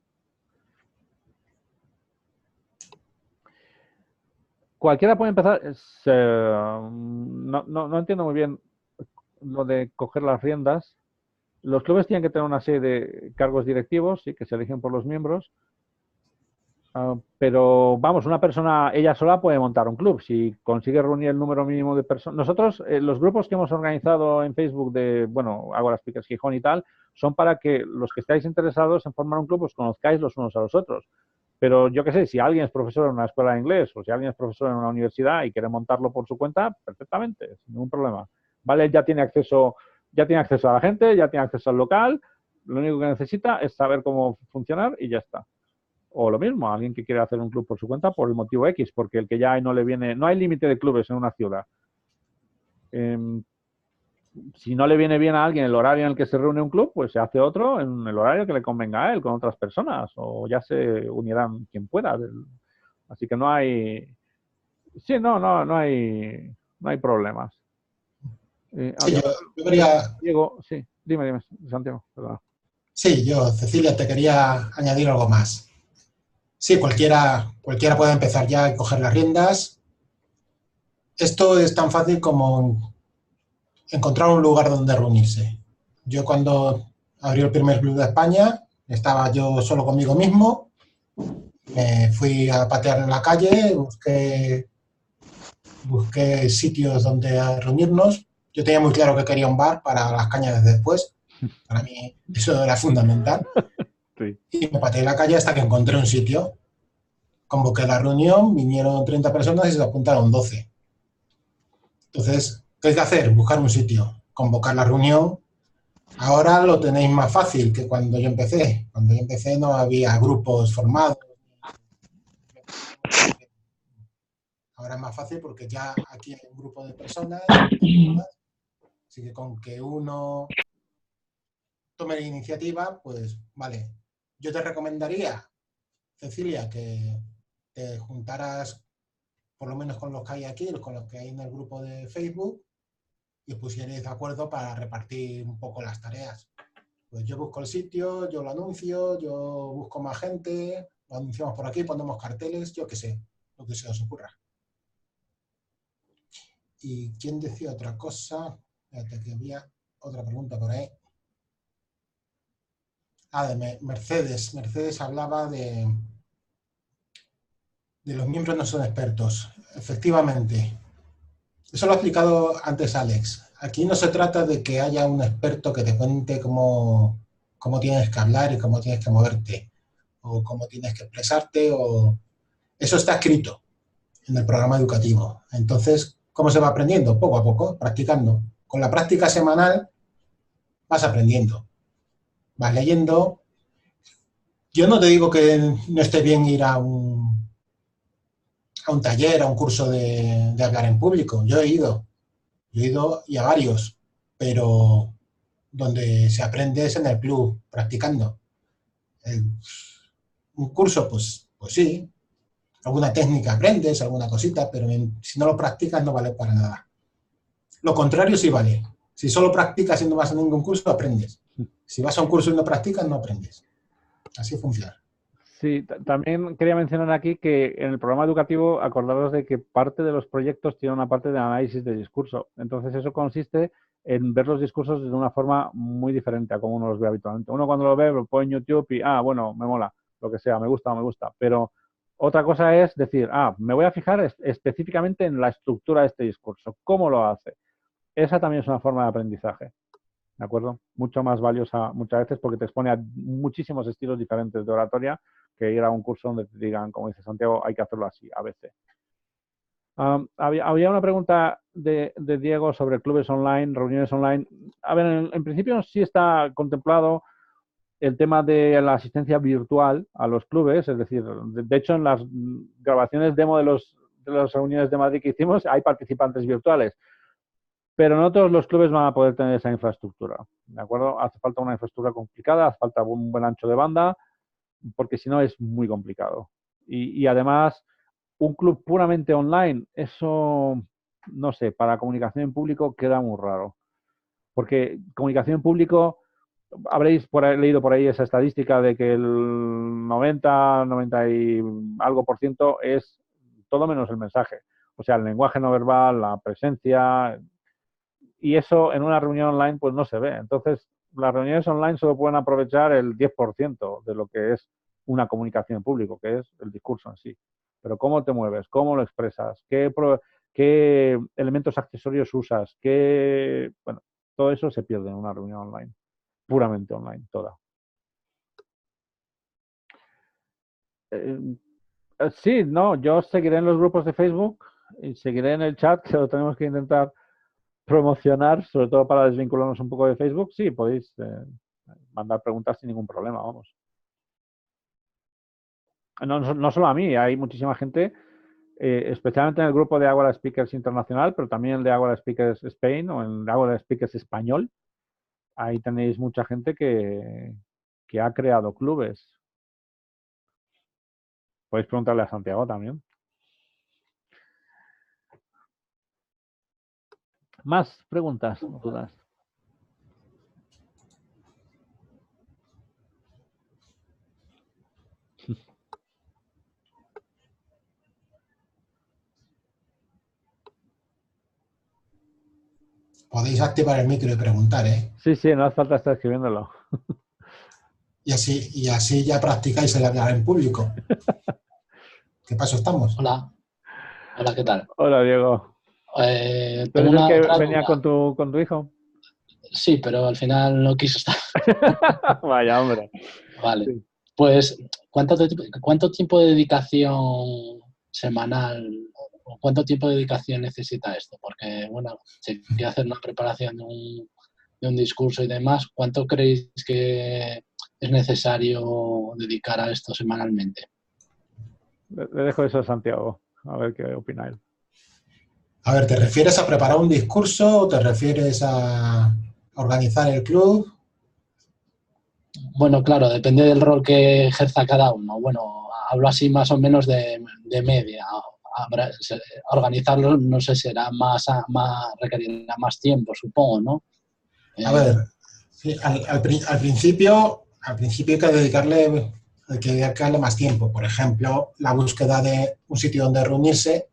A: Cualquiera puede empezar. No entiendo muy bien lo de coger las riendas. Los clubes tienen que tener una serie de cargos directivos, sí, que se eligen por los miembros. Pero vamos, una persona ella sola puede montar un club si consigue reunir el número mínimo de personas. Nosotros, los grupos que hemos organizado en Facebook de, bueno, Ágora Speakers Gijón y tal, son para que los que estáis interesados en formar un club os conozcáis los unos a los otros. Pero yo qué sé, si alguien es profesor en una escuela de inglés o si alguien es profesor en una universidad y quiere montarlo por su cuenta, perfectamente, sin ningún problema. Vale, ya tiene acceso a la gente, ya tiene acceso al local, lo único que necesita es saber cómo funcionar y ya está. O lo mismo, alguien que quiere hacer un club por su cuenta por el motivo X, porque el que ya hay no le viene, no hay límite de clubes en una ciudad. Si no le viene bien a alguien el horario en el que se reúne un club, pues se hace otro en el horario que le convenga a él, con otras personas, o ya se unirán quien pueda. Así que no hay, sí, no hay problemas.
C: Sí, yo quería...
A: Diego, sí, dime, Santiago, perdón.
C: Sí, Cecilia, te quería añadir algo más. Sí, cualquiera puede empezar ya y coger las riendas. Esto es tan fácil como encontrar un lugar donde reunirse. Yo cuando abrí el primer club de España, estaba yo solo conmigo mismo, me fui a patear en la calle, busqué sitios donde reunirnos. Yo tenía muy claro que quería un bar para las cañas de después. Para mí eso era fundamental.
A: Sí.
C: Y me pateé en la calle hasta que encontré un sitio. Convoqué la reunión, vinieron 30 personas y se apuntaron 12. Entonces, ¿qué hay que hacer? Buscar un sitio, convocar la reunión. Ahora lo tenéis más fácil que cuando yo empecé. Cuando yo empecé no había grupos formados. Ahora es más fácil porque ya aquí hay un grupo de personas. Así que con que uno tome la iniciativa, pues vale. Yo te recomendaría, Cecilia, que te juntaras por lo menos con los que hay aquí, con los que hay en el grupo de Facebook, y os pusierais de acuerdo para repartir un poco las tareas. Pues yo busco el sitio, yo lo anuncio, yo busco más gente, lo anunciamos por aquí, ponemos carteles, yo qué sé, lo que se os ocurra. ¿Y quién decía otra cosa? Espérate, que había otra pregunta por ahí. De Mercedes. Mercedes hablaba de los miembros no son expertos. Efectivamente. Eso lo ha explicado antes Alex. Aquí no se trata de que haya un experto que te cuente cómo tienes que hablar y cómo tienes que moverte, o cómo tienes que expresarte, o... Eso está escrito en el programa educativo. Entonces, ¿cómo se va aprendiendo? Poco a poco, practicando. Con la práctica semanal vas aprendiendo. Vas leyendo. Yo no te digo que no esté bien ir a un taller, a un curso de hablar en público. Yo he ido y a varios, pero donde se aprende es en el club, practicando. Un curso, pues sí, alguna técnica aprendes, alguna cosita, pero si no lo practicas no vale para nada. Lo contrario sí vale. Si solo practicas y no vas a ningún curso, aprendes. Si vas a un curso y no practicas, no aprendes. Así funciona.
A: Sí, también quería mencionar aquí que en el programa educativo acordaros de que parte de los proyectos tiene una parte de análisis de discurso. Entonces eso consiste en ver los discursos de una forma muy diferente a como uno los ve habitualmente. Uno cuando lo ve lo pone en YouTube y, bueno, me mola, lo que sea, me gusta. Pero otra cosa es decir, me voy a fijar específicamente en la estructura de este discurso, cómo lo hace. Esa también es una forma de aprendizaje. ¿De acuerdo? Mucho más valiosa muchas veces porque te expone a muchísimos estilos diferentes de oratoria que ir a un curso donde te digan, como dice Santiago, hay que hacerlo así, a veces. Había una pregunta de Diego sobre clubes online, reuniones online. A ver, en principio sí está contemplado el tema de la asistencia virtual a los clubes, es decir, de hecho en las grabaciones demo de los las reuniones de Madrid que hicimos, hay participantes virtuales. Pero no todos los clubes van a poder tener esa infraestructura, ¿de acuerdo? Hace falta una infraestructura complicada, hace falta un buen ancho de banda, porque si no es muy complicado. Y además, un club puramente online, eso, no sé, para comunicación en público queda muy raro. Porque comunicación en público, habréis leído por ahí esa estadística de que el 90 y algo por ciento es todo menos el mensaje. O sea, el lenguaje no verbal, la presencia, y eso en una reunión online pues no se ve. Entonces, las reuniones online solo pueden aprovechar el 10% de lo que es una comunicación en público, que es el discurso en sí. Pero cómo te mueves, cómo lo expresas, qué elementos accesorios usas, bueno, todo eso se pierde en una reunión online, puramente online, toda. Sí, no, yo seguiré en los grupos de Facebook y seguiré en el chat, que lo tenemos que intentar promocionar, sobre todo para desvincularnos un poco de Facebook. Sí, podéis mandar preguntas sin ningún problema, vamos. No solo a mí, hay muchísima gente, especialmente en el grupo de Ágora Speakers Internacional, pero también el de Ágora Speakers Spain o en Ágora Speakers Español. Ahí tenéis mucha gente que ha creado clubes. Podéis preguntarle a Santiago también. ¿Más preguntas, dudas?
C: Podéis activar el micro y preguntar, ¿eh?
A: Sí, no hace falta estar escribiéndolo.
C: Y así ya practicáis el hablar en público. ¿Qué paso estamos?
D: Hola, ¿qué tal?
A: Hola, Diego. ¿Tú eres el que venía con tu hijo?
D: Sí, pero al final no quiso estar.
A: Vaya, hombre.
D: Vale.
A: Sí.
D: Pues, ¿cuánto tiempo de dedicación semanal o cuánto tiempo de dedicación necesita esto? Porque, bueno, si quiere hacer una preparación de un discurso y demás, ¿cuánto creéis que es necesario dedicar a esto semanalmente?
A: Le dejo eso a Santiago, a ver qué opina él.
C: A ver, ¿te refieres a preparar un discurso o te refieres a organizar el club?
D: Bueno, claro, depende del rol que ejerza cada uno. Bueno, hablo así más o menos de media. Organizarlo, no sé, requerirá más tiempo, supongo, ¿no?
C: A ver, sí, al principio hay que dedicarle más tiempo. Por ejemplo, la búsqueda de un sitio donde reunirse,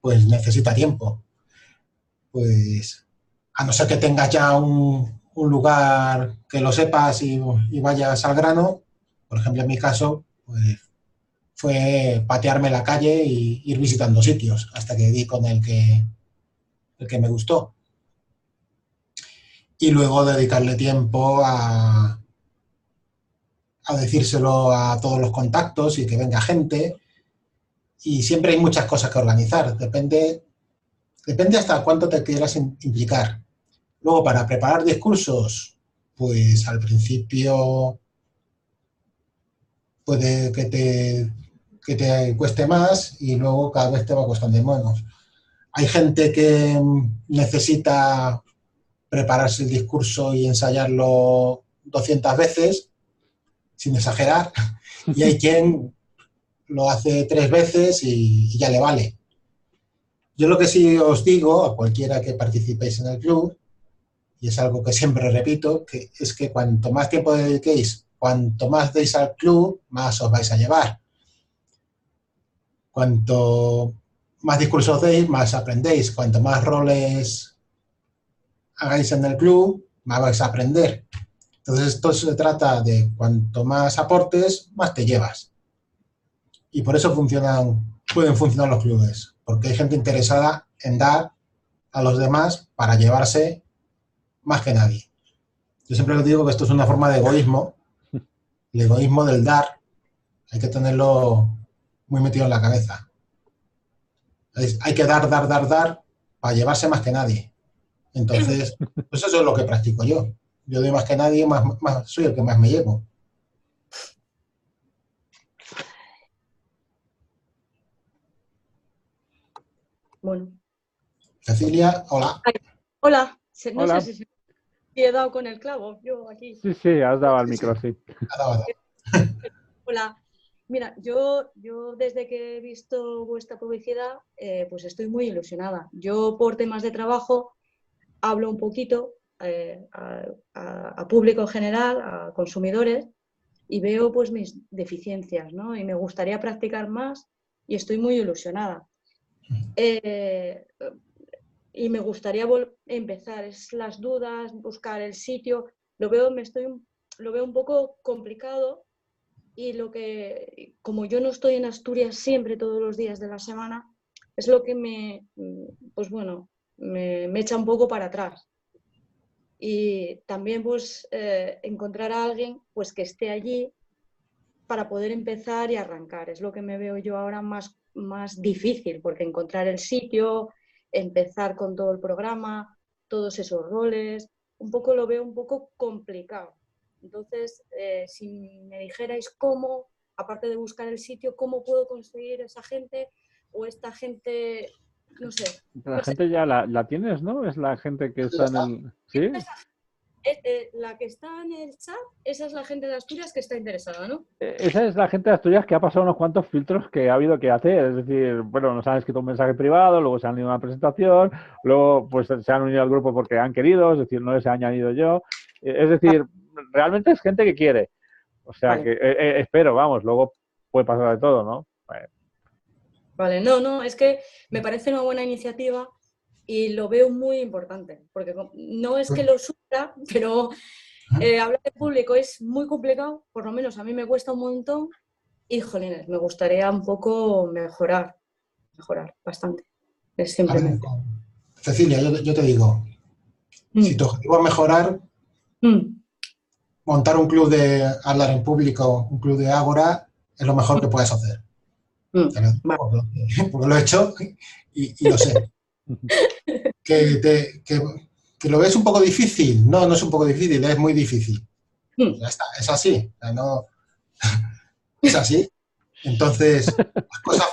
C: pues necesita tiempo. Pues a no ser que tengas ya un lugar que lo sepas y vayas al grano, por ejemplo, en mi caso, pues fue patearme la calle e ir visitando sitios hasta que di con el que me gustó. Y luego dedicarle tiempo a decírselo a todos los contactos y que venga gente. Y siempre hay muchas cosas que organizar. Depende hasta cuánto te quieras implicar. Luego, para preparar discursos, pues al principio puede que te cueste más y luego cada vez te va costando menos. Hay gente que necesita prepararse el discurso y ensayarlo 200 veces, sin exagerar, y hay quien lo hace 3 veces y ya le vale. Yo lo que sí os digo a cualquiera que participéis en el club, y es algo que siempre repito, que es que cuanto más tiempo dediquéis, cuanto más deis al club, más os vais a llevar. Cuanto más discursos deis, más aprendéis. Cuanto más roles hagáis en el club, más vais a aprender. Entonces esto se trata de cuanto más aportes, más te llevas. Y por eso pueden funcionar los clubes, porque hay gente interesada en dar a los demás para llevarse más que nadie. Yo siempre les digo que esto es una forma de egoísmo, el egoísmo del dar, hay que tenerlo muy metido en la cabeza. Hay que dar para llevarse más que nadie. Entonces, pues eso es lo que practico yo. Yo doy más que nadie, soy el que más me llevo.
E: Bueno.
C: Cecilia, hola.
E: Ay, hola. No
A: Hola.
E: sé si he dado con el clavo. Yo aquí.
A: Sí, has dado al micro, sí.
C: Ha dado.
E: Hola. Mira, yo desde que he visto vuestra publicidad, pues estoy muy ilusionada. Yo por temas de trabajo hablo un poquito a público en general, a consumidores, y veo pues mis deficiencias, ¿no? Y me gustaría practicar más y estoy muy ilusionada. Y me gustaría empezar, es las dudas, buscar el sitio, lo veo un poco complicado y como yo no estoy en Asturias siempre todos los días de la semana, es lo que me echa un poco para atrás. Y también pues encontrar a alguien pues que esté allí para poder empezar y arrancar. Es lo que me veo yo ahora más difícil, porque encontrar el sitio, empezar con todo el programa, todos esos roles, lo veo un poco complicado. Entonces, si me dijerais cómo, aparte de buscar el sitio, cómo puedo conseguir esa gente o esta gente, no sé.
A: La gente ya la tienes, ¿no? Es la gente que está en el... ¿Sí?
E: La que está en el chat, esa es la gente de Asturias que está interesada, ¿no?
A: Esa es la gente de Asturias que ha pasado unos cuantos filtros que ha habido que hacer. Es decir, bueno, nos han escrito un mensaje privado, luego se han ido a una presentación, luego pues se han unido al grupo porque han querido, es decir, no les he añadido yo. Es decir, realmente es gente que quiere. O sea
E: Vale.
A: que espero, vamos, luego puede pasar de todo, ¿no?
E: Vale, no, es que me parece una buena iniciativa y lo veo muy importante, porque no es que lo sufra, pero hablar en público es muy complicado, por lo menos a mí me cuesta un montón y, jolines, me gustaría un poco mejorar bastante, es simplemente.
C: Cecilia, yo te digo, si tu objetivo es mejorar, montar un club de hablar en público, un club de Ágora, es lo mejor que puedes hacer. Porque lo he hecho y lo sé. Que lo ves un poco difícil. No es un poco difícil, es muy difícil. Ya está, es así. O sea, no, es así. Entonces, las cosas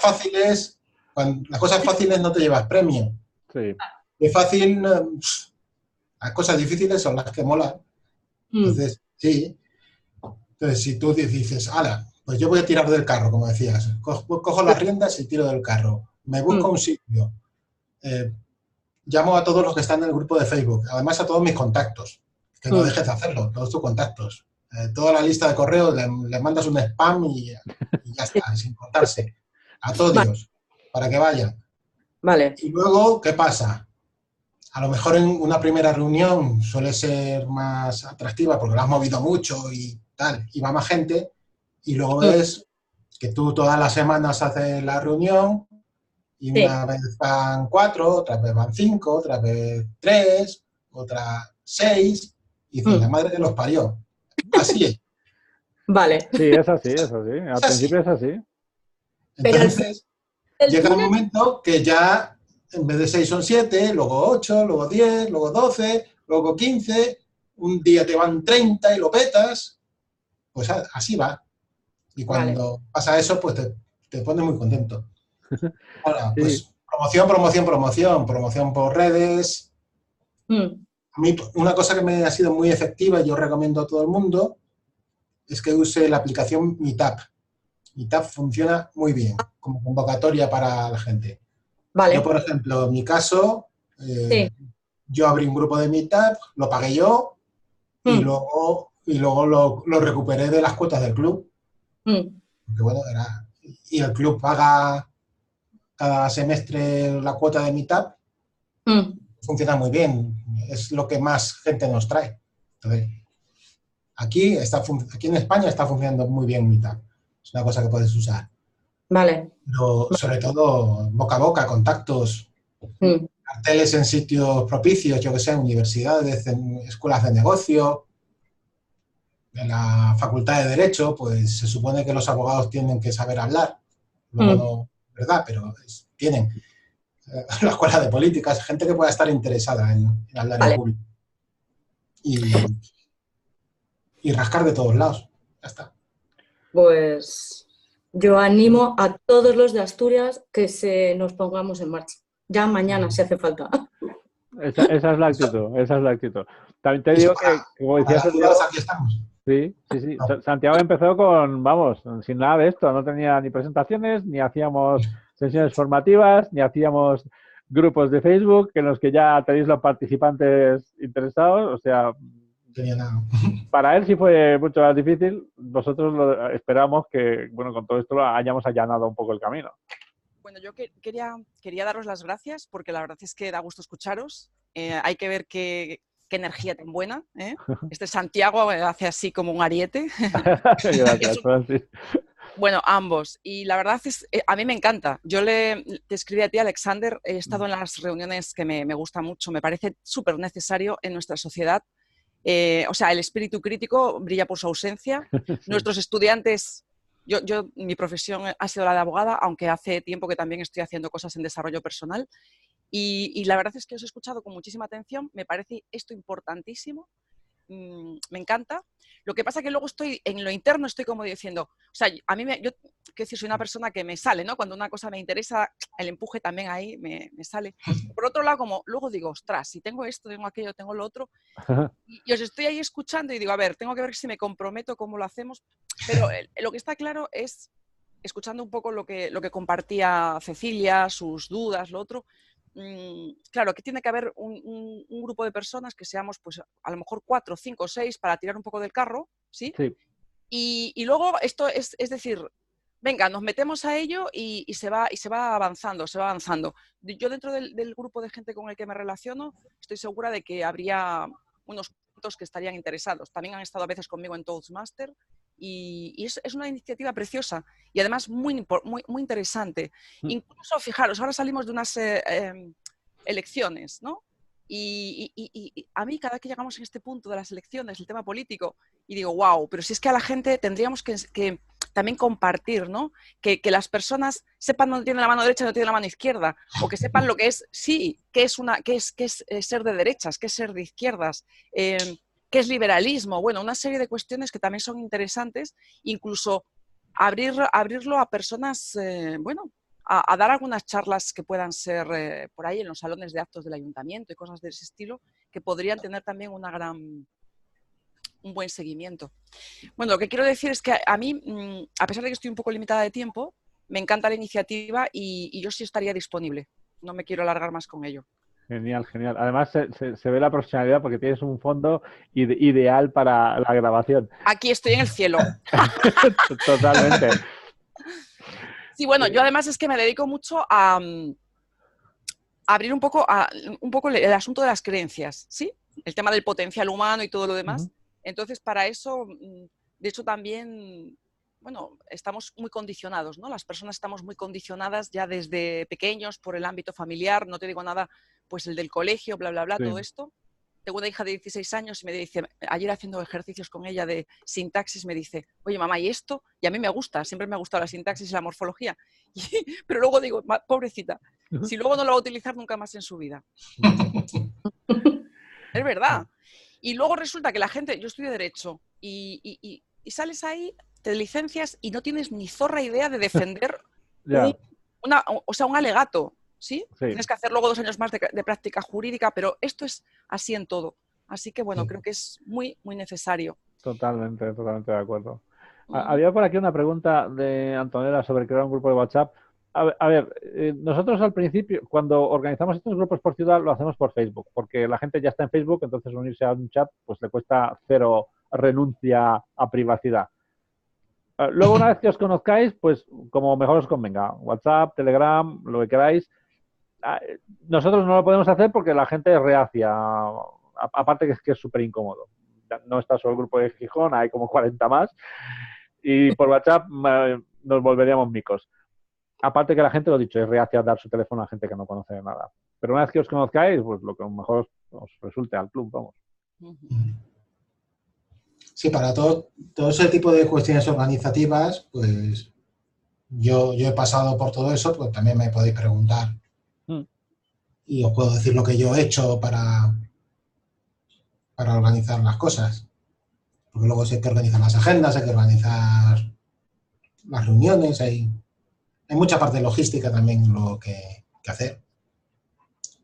C: fáciles no te llevas premio.
A: Sí.
C: Es fácil, las cosas difíciles son las que molan. Entonces, sí. Entonces, si tú dices, ala, pues yo voy a tirar del carro, como decías. Cojo las riendas y tiro del carro. Me busco un sitio. Llamo a todos los que están en el grupo de Facebook. Además, a todos mis contactos. Que no dejes de hacerlo, todos tus contactos. Toda la lista de correos, le mandas un spam y ya está, sin contarse. A todos, para que vayan.
E: Vale.
C: Y luego, ¿qué pasa? A lo mejor en una primera reunión suele ser más atractiva porque lo has movido mucho y tal, y va más gente, y luego ves que tú todas las semanas haces la reunión y una vez van 4, otra vez van 5, otra vez 3, otra 6, y dices, la madre que los parió. Así es.
E: Vale.
A: Sí, es así. Al principio es así.
C: Entonces, llega un momento que ya en vez de 6 son 7, luego 8, luego 10, luego 12, luego 15, un día te van 30 y lo petas, pues así va. Y cuando pasa eso, pues te pones muy contento. Ahora, pues promoción por redes. A mí una cosa que me ha sido muy efectiva y yo recomiendo a todo el mundo es que use la aplicación Meetup. Meetup funciona muy bien como convocatoria para la gente.
E: Vale.
C: Yo, por ejemplo, en mi caso, yo abrí un grupo de Meetup, lo pagué yo y luego lo recuperé de las cuotas del club. Porque bueno, y el club paga cada semestre la cuota de Meetup. Funciona muy bien, es lo que más gente nos trae. Entonces, aquí en España está funcionando muy bien Meetup. Es una cosa que puedes usar.
E: Vale.
C: Pero sobre todo boca a boca, contactos, carteles en sitios propicios, yo que sé, universidades, en escuelas de negocio, en la facultad de Derecho, pues se supone que los abogados tienen que saber hablar. Luego no, ¿verdad? Pero tienen. La escuela de políticas, gente que pueda estar interesada en hablar en público. Y rascar de todos lados. Ya está.
E: Pues yo animo a todos los de Asturias que nos pongamos en marcha. ya mañana si hace falta.
A: Esa es la actitud, esa es la actitud. También te digo que, como decía Santiago,
C: aquí estamos.
A: sí. Santiago empezó con, vamos, sin nada de esto, no tenía ni presentaciones, ni hacíamos sesiones formativas, ni hacíamos grupos de Facebook en los que ya tenéis los participantes interesados, o sea,
C: tenía nada.
A: Para él sí fue mucho más difícil. Nosotros esperamos que, bueno, con todo esto lo hayamos allanado un poco el camino.
F: Bueno, yo quería daros las gracias porque la verdad es que da gusto escucharos. Hay que ver qué energía tan buena. Este Santiago hace así como un ariete.
A: Gracias, Francis.
F: Bueno, ambos. Y la verdad es, a mí me encanta. Yo te escribí a ti, Alexander, he estado en las reuniones que me gusta mucho. Me parece súper necesario en nuestra sociedad. O sea, el espíritu crítico brilla por su ausencia. Sí. Nuestros estudiantes, mi profesión ha sido la de abogada, aunque hace tiempo que también estoy haciendo cosas en desarrollo personal. Y la verdad es que os he escuchado con muchísima atención. Me parece esto importantísimo. Me encanta. Lo que pasa es que luego en lo interno estoy como diciendo, o sea, a mí, yo que decir, soy una persona que me sale, ¿no? Cuando una cosa me interesa, el empuje también ahí me sale. Por otro lado, como luego digo, ostras, si tengo esto, tengo aquello, tengo lo otro, y os estoy ahí escuchando y digo, a ver, tengo que ver si me comprometo, cómo lo hacemos, pero lo que está claro es, escuchando un poco lo que compartía Cecilia, sus dudas, lo otro, claro, que tiene que haber un grupo de personas que seamos, pues, a lo mejor 4, 5, 6 para tirar un poco del carro, ¿sí? Sí. Y luego esto es decir, venga, nos metemos a ello y se va avanzando, Yo dentro del grupo de gente con el que me relaciono, estoy segura de que habría unos cuantos que estarían interesados. También han estado a veces conmigo en Toastmaster y es una iniciativa preciosa y además muy interesante. Incluso, fijaros, ahora salimos de unas elecciones, ¿no? Y a mí cada vez que llegamos en este punto de las elecciones, el tema político, y digo, wow, pero si es que a la gente tendríamos que también compartir, ¿no? Que las personas sepan dónde tienen la mano derecha y dónde tienen la mano izquierda, o que sepan lo que es, sí, qué es ser de derechas, qué es ser de izquierdas, qué es liberalismo, bueno, una serie de cuestiones que también son interesantes, incluso abrirlo a personas, bueno, a dar algunas charlas que puedan ser por ahí en los salones de actos del ayuntamiento y cosas de ese estilo, que podrían tener también un buen seguimiento. Bueno, lo que quiero decir es que a mí, a pesar de que estoy un poco limitada de tiempo, me encanta la iniciativa y yo sí estaría disponible. No me quiero alargar más con ello.
A: Genial, genial. Además se ve la profesionalidad porque tienes un fondo ideal para la grabación.
F: Aquí estoy en el cielo.
A: Totalmente.
F: Sí, bueno, yo además es que me dedico mucho a abrir un poco el asunto de las creencias, ¿sí? El tema del potencial humano y todo lo demás. Uh-huh. Entonces, para eso, de hecho, también, bueno, estamos muy condicionados, ¿no? Las personas estamos muy condicionadas ya desde pequeños por el ámbito familiar, no te digo nada, pues el del colegio, bla, bla, bla, sí. Todo esto. Tengo una hija de 16 años y me dice, ayer haciendo ejercicios con ella de sintaxis, me dice, oye, mamá, ¿y esto? Y a mí me gusta, siempre me ha gustado la sintaxis y la morfología. Pero luego digo, pobrecita, si luego no lo va a utilizar nunca más en su vida. Es verdad. Y luego resulta que la gente, yo estudio Derecho, y sales ahí, te licencias y no tienes ni zorra idea de defender un alegato. ¿Sí? Sí. Tienes que hacer luego 2 años más de práctica jurídica, pero esto es así en todo. Así que, bueno, sí. Creo que es muy, muy necesario.
A: Totalmente de acuerdo. Había por aquí una pregunta de Antonella sobre crear un grupo de WhatsApp. A ver, nosotros al principio, cuando organizamos estos grupos por ciudad, lo hacemos por Facebook, porque la gente ya está en Facebook, entonces unirse a un chat pues le cuesta 0 renuncia a privacidad. Luego, una vez que os conozcáis, pues como mejor os convenga, WhatsApp, Telegram, lo que queráis. Nosotros no lo podemos hacer porque la gente es reacia, aparte que es súper incómodo. No está solo el grupo de Gijón, hay como 40 más, y por WhatsApp nos volveríamos micos. Aparte que la gente, lo dicho, es reacia a dar su teléfono a gente que no conoce de nada. Pero una vez que os conozcáis, pues lo que mejor os resulte al club, vamos.
C: Sí, para todo ese tipo de cuestiones organizativas, pues yo he pasado por todo eso, pues también me podéis preguntar. Y os puedo decir lo que yo he hecho para organizar las cosas. Porque luego hay que organizar las agendas, hay que organizar las reuniones, hay mucha parte logística también lo que hacer.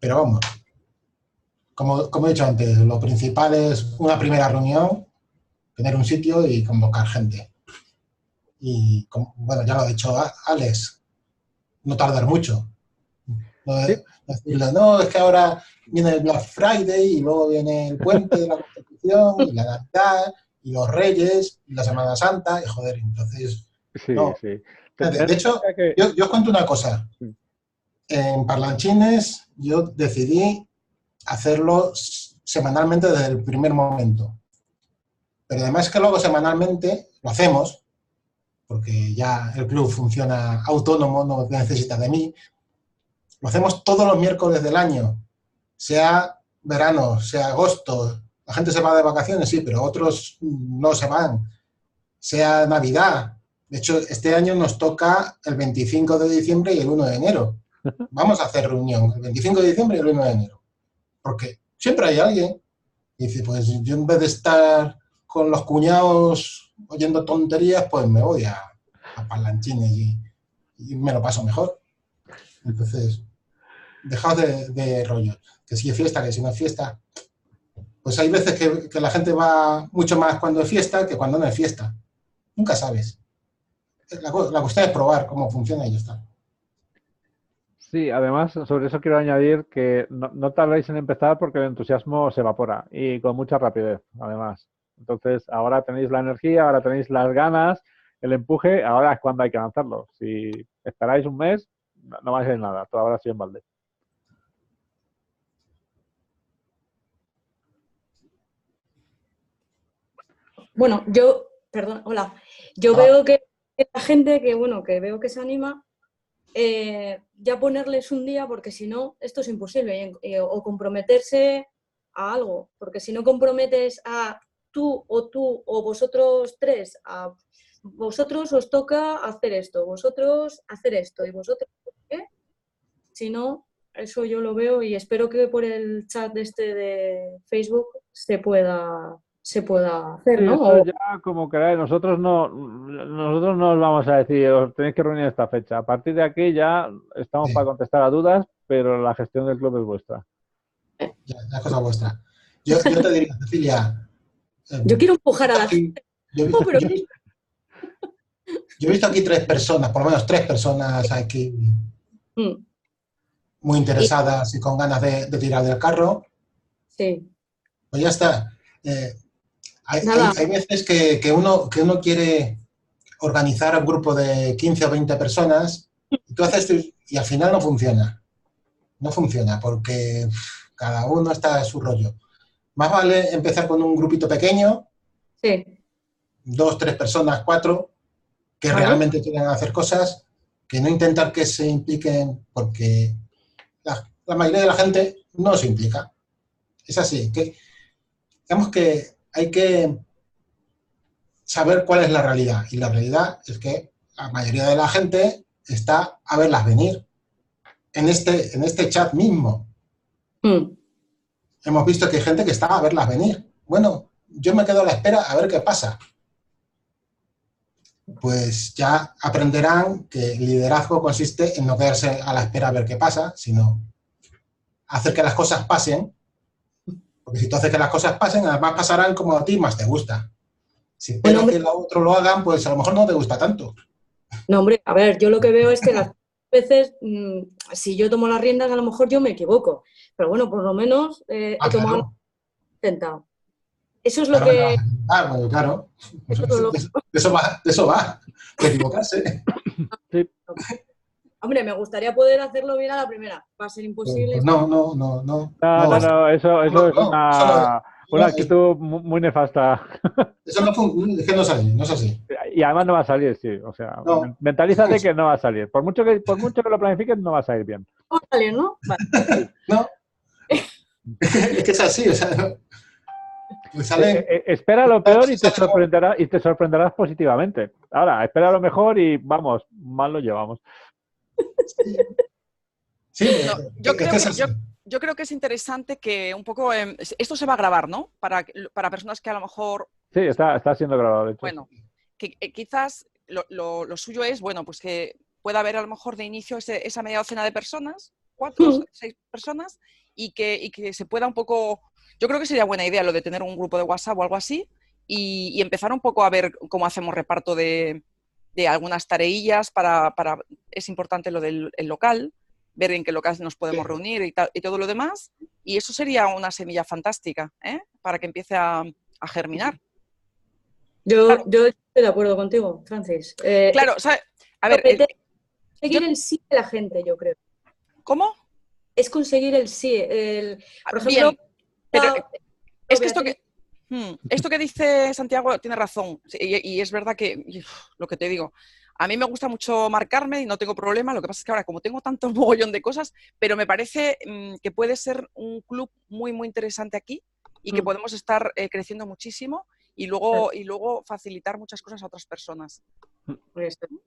C: Pero vamos, como he dicho antes, lo principal es una primera reunión, tener un sitio y convocar gente. Y, bueno, ya lo ha dicho Alex, no tardar mucho. Decirle, no, es que ahora viene el Black Friday y luego viene el puente de la Constitución y la Navidad y los Reyes y la Semana Santa y joder, entonces...
A: Sí,
C: no.
A: sí.
C: De hecho, yo os cuento una cosa. En Parlanchines yo decidí hacerlo semanalmente desde el primer momento. Pero además que luego semanalmente lo hacemos, porque ya el club funciona autónomo, no necesita de mí. Lo hacemos todos los miércoles del año, sea verano, sea agosto. La gente se va de vacaciones, sí, pero otros no se van. Sea Navidad. De hecho, este año nos toca el 25 de diciembre y el 1 de enero. Vamos a hacer reunión el 25 de diciembre y el 1 de enero. Porque siempre hay alguien. Y dice, pues yo en vez de estar con los cuñados oyendo tonterías, pues me voy a Parlanchines y me lo paso mejor. Entonces, dejaos de rollo. Que si es fiesta, que si no es fiesta. Pues hay veces que la gente va mucho más cuando es fiesta que cuando no es fiesta. Nunca sabes. La cuestión es probar cómo funciona y ya está.
A: Sí, además, sobre eso quiero añadir que no tardéis en empezar porque el entusiasmo se evapora y con mucha rapidez, además. Entonces, ahora tenéis la energía, ahora tenéis las ganas, el empuje, ahora es cuando hay que lanzarlo. Si esperáis un mes, no vais a hacer nada, todo habrá sido en balde.
E: Bueno, perdón, hola. Yo veo que la gente que veo que se anima, ya ponerles un día, porque si no, esto es imposible, o comprometerse a algo, porque si no comprometes a tú o vosotros tres, a vosotros os toca hacer esto, vosotros hacer esto, y vosotros, ¿qué? Si no, eso yo lo veo y espero que por el chat de Facebook se pueda hacer,
A: Sí,
E: ¿no?
A: eso ya como queráis. Nosotros no os vamos a decir, os tenéis que reunir esta fecha. A partir de aquí ya estamos para contestar a dudas, pero la gestión del club es vuestra.
C: Ya, la cosa vuestra. Yo te diría, Cecilia...
E: yo quiero empujar a la gente.
C: Yo he visto aquí 3 personas, por lo menos 3 personas aquí muy interesadas y con ganas de tirar del carro.
E: Sí.
C: Pues ya está. Hay veces que uno quiere organizar un grupo de 15 o 20 personas y tú haces y al final no funciona. No funciona porque cada uno está a su rollo. Más vale empezar con un grupito pequeño, 2, 3 personas, 4, que realmente quieran hacer cosas, que no intentar que se impliquen, porque la mayoría de la gente no se implica. Es así, que digamos que hay que saber cuál es la realidad, y la realidad es que la mayoría de la gente está a verlas venir. En este chat mismo hemos visto que hay gente que está a verlas venir. Bueno, yo me quedo a la espera a ver qué pasa. Pues ya aprenderán que el liderazgo consiste en no quedarse a la espera a ver qué pasa, sino hacer que las cosas pasen, porque si tú haces que las cosas pasen, además pasarán como a ti más te gusta. Si esperas que los otros lo hagan, pues a lo mejor no te gusta tanto.
E: No, hombre, a ver, yo lo que veo es que las veces, si yo tomo las riendas, a lo mejor yo me equivoco, pero bueno, por lo menos he tomado, intentado. Eso es lo que...
C: Claro. De eso va, de equivocarse.
A: Sí.
E: Hombre, me gustaría poder hacerlo bien a la primera. Va a ser imposible.
C: Pues no.
A: No, eso es una actitud muy nefasta.
C: Eso es que no es así.
A: Y además no va a salir, sí. O sea, mentalízate que no va a salir. Por mucho que lo planifiques, no va a salir bien.
E: No va a salir, ¿no? Vale.
C: No. Es que es así, o sea...
A: espera lo peor y te sorprenderás positivamente. Ahora, espera lo mejor y vamos, mal lo llevamos.
C: Sí,
F: yo creo que es interesante que un poco esto se va a grabar, ¿no? Para personas que a lo mejor...
A: Sí, está siendo grabado, de hecho.
F: Bueno, que quizás lo suyo es, bueno, pues que pueda haber a lo mejor de inicio esa media docena de personas 4 o 6 personas y que se pueda un poco... Yo creo que sería buena idea lo de tener un grupo de WhatsApp o algo así y empezar un poco a ver cómo hacemos reparto de algunas tareillas es importante lo del el local, ver en qué local nos podemos reunir y todo lo demás. Y eso sería una semilla fantástica, ¿eh? Para que empiece a germinar.
E: Yo
F: Claro.
E: estoy de acuerdo contigo, Francis.
F: Claro, o sea, a ver,
E: conseguir el sí de la gente, yo creo.
F: ¿cómo?
E: Es conseguir el sí. Por ejemplo,
F: bien, pero es que esto que dice Santiago tiene razón. Y es verdad que, lo que te digo, a mí me gusta mucho marcarme y no tengo problema. Lo que pasa es que ahora, como tengo tanto mogollón de cosas, pero me parece que puede ser un club muy, muy interesante aquí y que podemos estar creciendo muchísimo y luego facilitar muchas cosas a otras personas.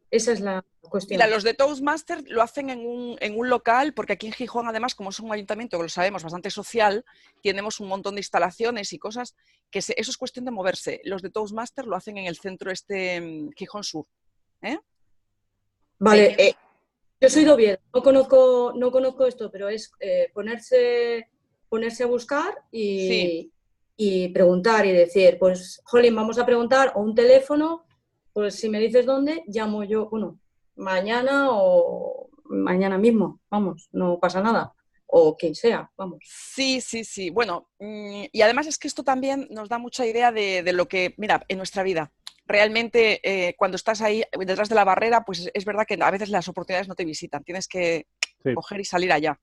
E: Esa es la cuestión.
F: Mira, los de Toastmasters lo hacen en un local, porque aquí en Gijón, además, como es un ayuntamiento, que lo sabemos, bastante social, tenemos un montón de instalaciones y cosas, que eso es cuestión de moverse. Los de Toastmasters lo hacen en el centro Gijón Sur.
E: Vale, yo soy de Oviedo, no conozco esto, pero es ponerse a buscar y preguntar y decir, pues, jolín, vamos a preguntar, o un teléfono, pues si me dices dónde, llamo yo, bueno, mañana o mañana mismo, vamos, no pasa nada, o quien sea, vamos.
F: Sí. Bueno, y además es que esto también nos da mucha idea de lo que, mira, en nuestra vida. Realmente, cuando estás ahí detrás de la barrera, pues es verdad que a veces las oportunidades no te visitan. Tienes que coger y salir allá.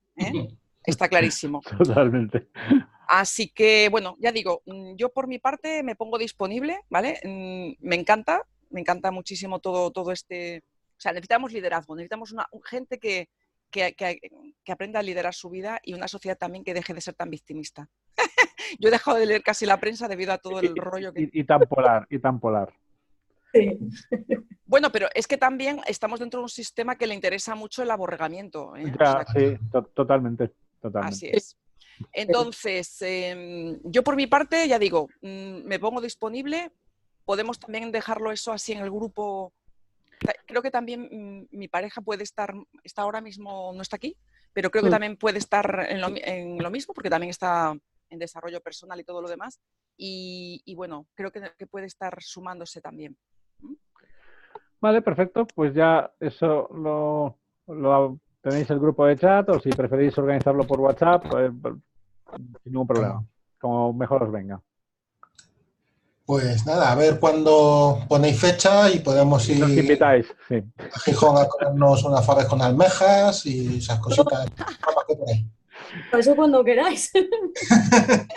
F: Está clarísimo.
A: Totalmente.
F: Así que, bueno, ya digo, yo por mi parte me pongo disponible, ¿vale? Me encanta muchísimo todo este... O sea, necesitamos liderazgo, necesitamos gente que aprenda a liderar su vida y una sociedad también que deje de ser tan victimista. Yo he dejado de leer casi la prensa debido a todo el rollo que...
A: Y tan polar.
E: Sí.
F: Bueno, pero es que también estamos dentro de un sistema que le interesa mucho el aborregamiento.
A: Ya, sí, totalmente.
F: Así es. Entonces, yo por mi parte, ya digo, me pongo disponible. Podemos también dejarlo eso así en el grupo. Creo que también mi pareja está ahora mismo, no está aquí, pero creo que también puede estar en lo mismo, porque también está en desarrollo personal y todo lo demás. Y bueno, creo que puede estar sumándose también.
A: Vale, perfecto. Pues ya eso lo tenéis el grupo de chat, o si preferís organizarlo por WhatsApp, pues, sin ningún problema. Como mejor os venga.
C: Pues nada, a ver cuándo ponéis fecha y podemos ir
A: Nos invitáis, sí.
C: a Gijón a comernos unas faves con almejas y esas cositas que por ahí.
E: Eso cuando queráis.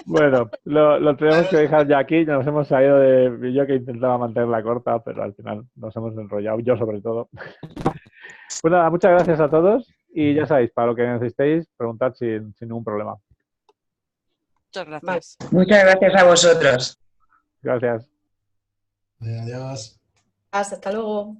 A: Bueno, lo tenemos que dejar ya aquí. Nos hemos salido de... Yo que intentaba mantenerla corta, pero al final nos hemos enrollado, yo sobre todo. Pues nada, muchas gracias a todos y ya sabéis, para lo que necesitéis, preguntad sin ningún problema.
F: Muchas gracias.
B: Muchas gracias a vosotros.
A: Gracias.
C: Adiós.
E: Hasta luego.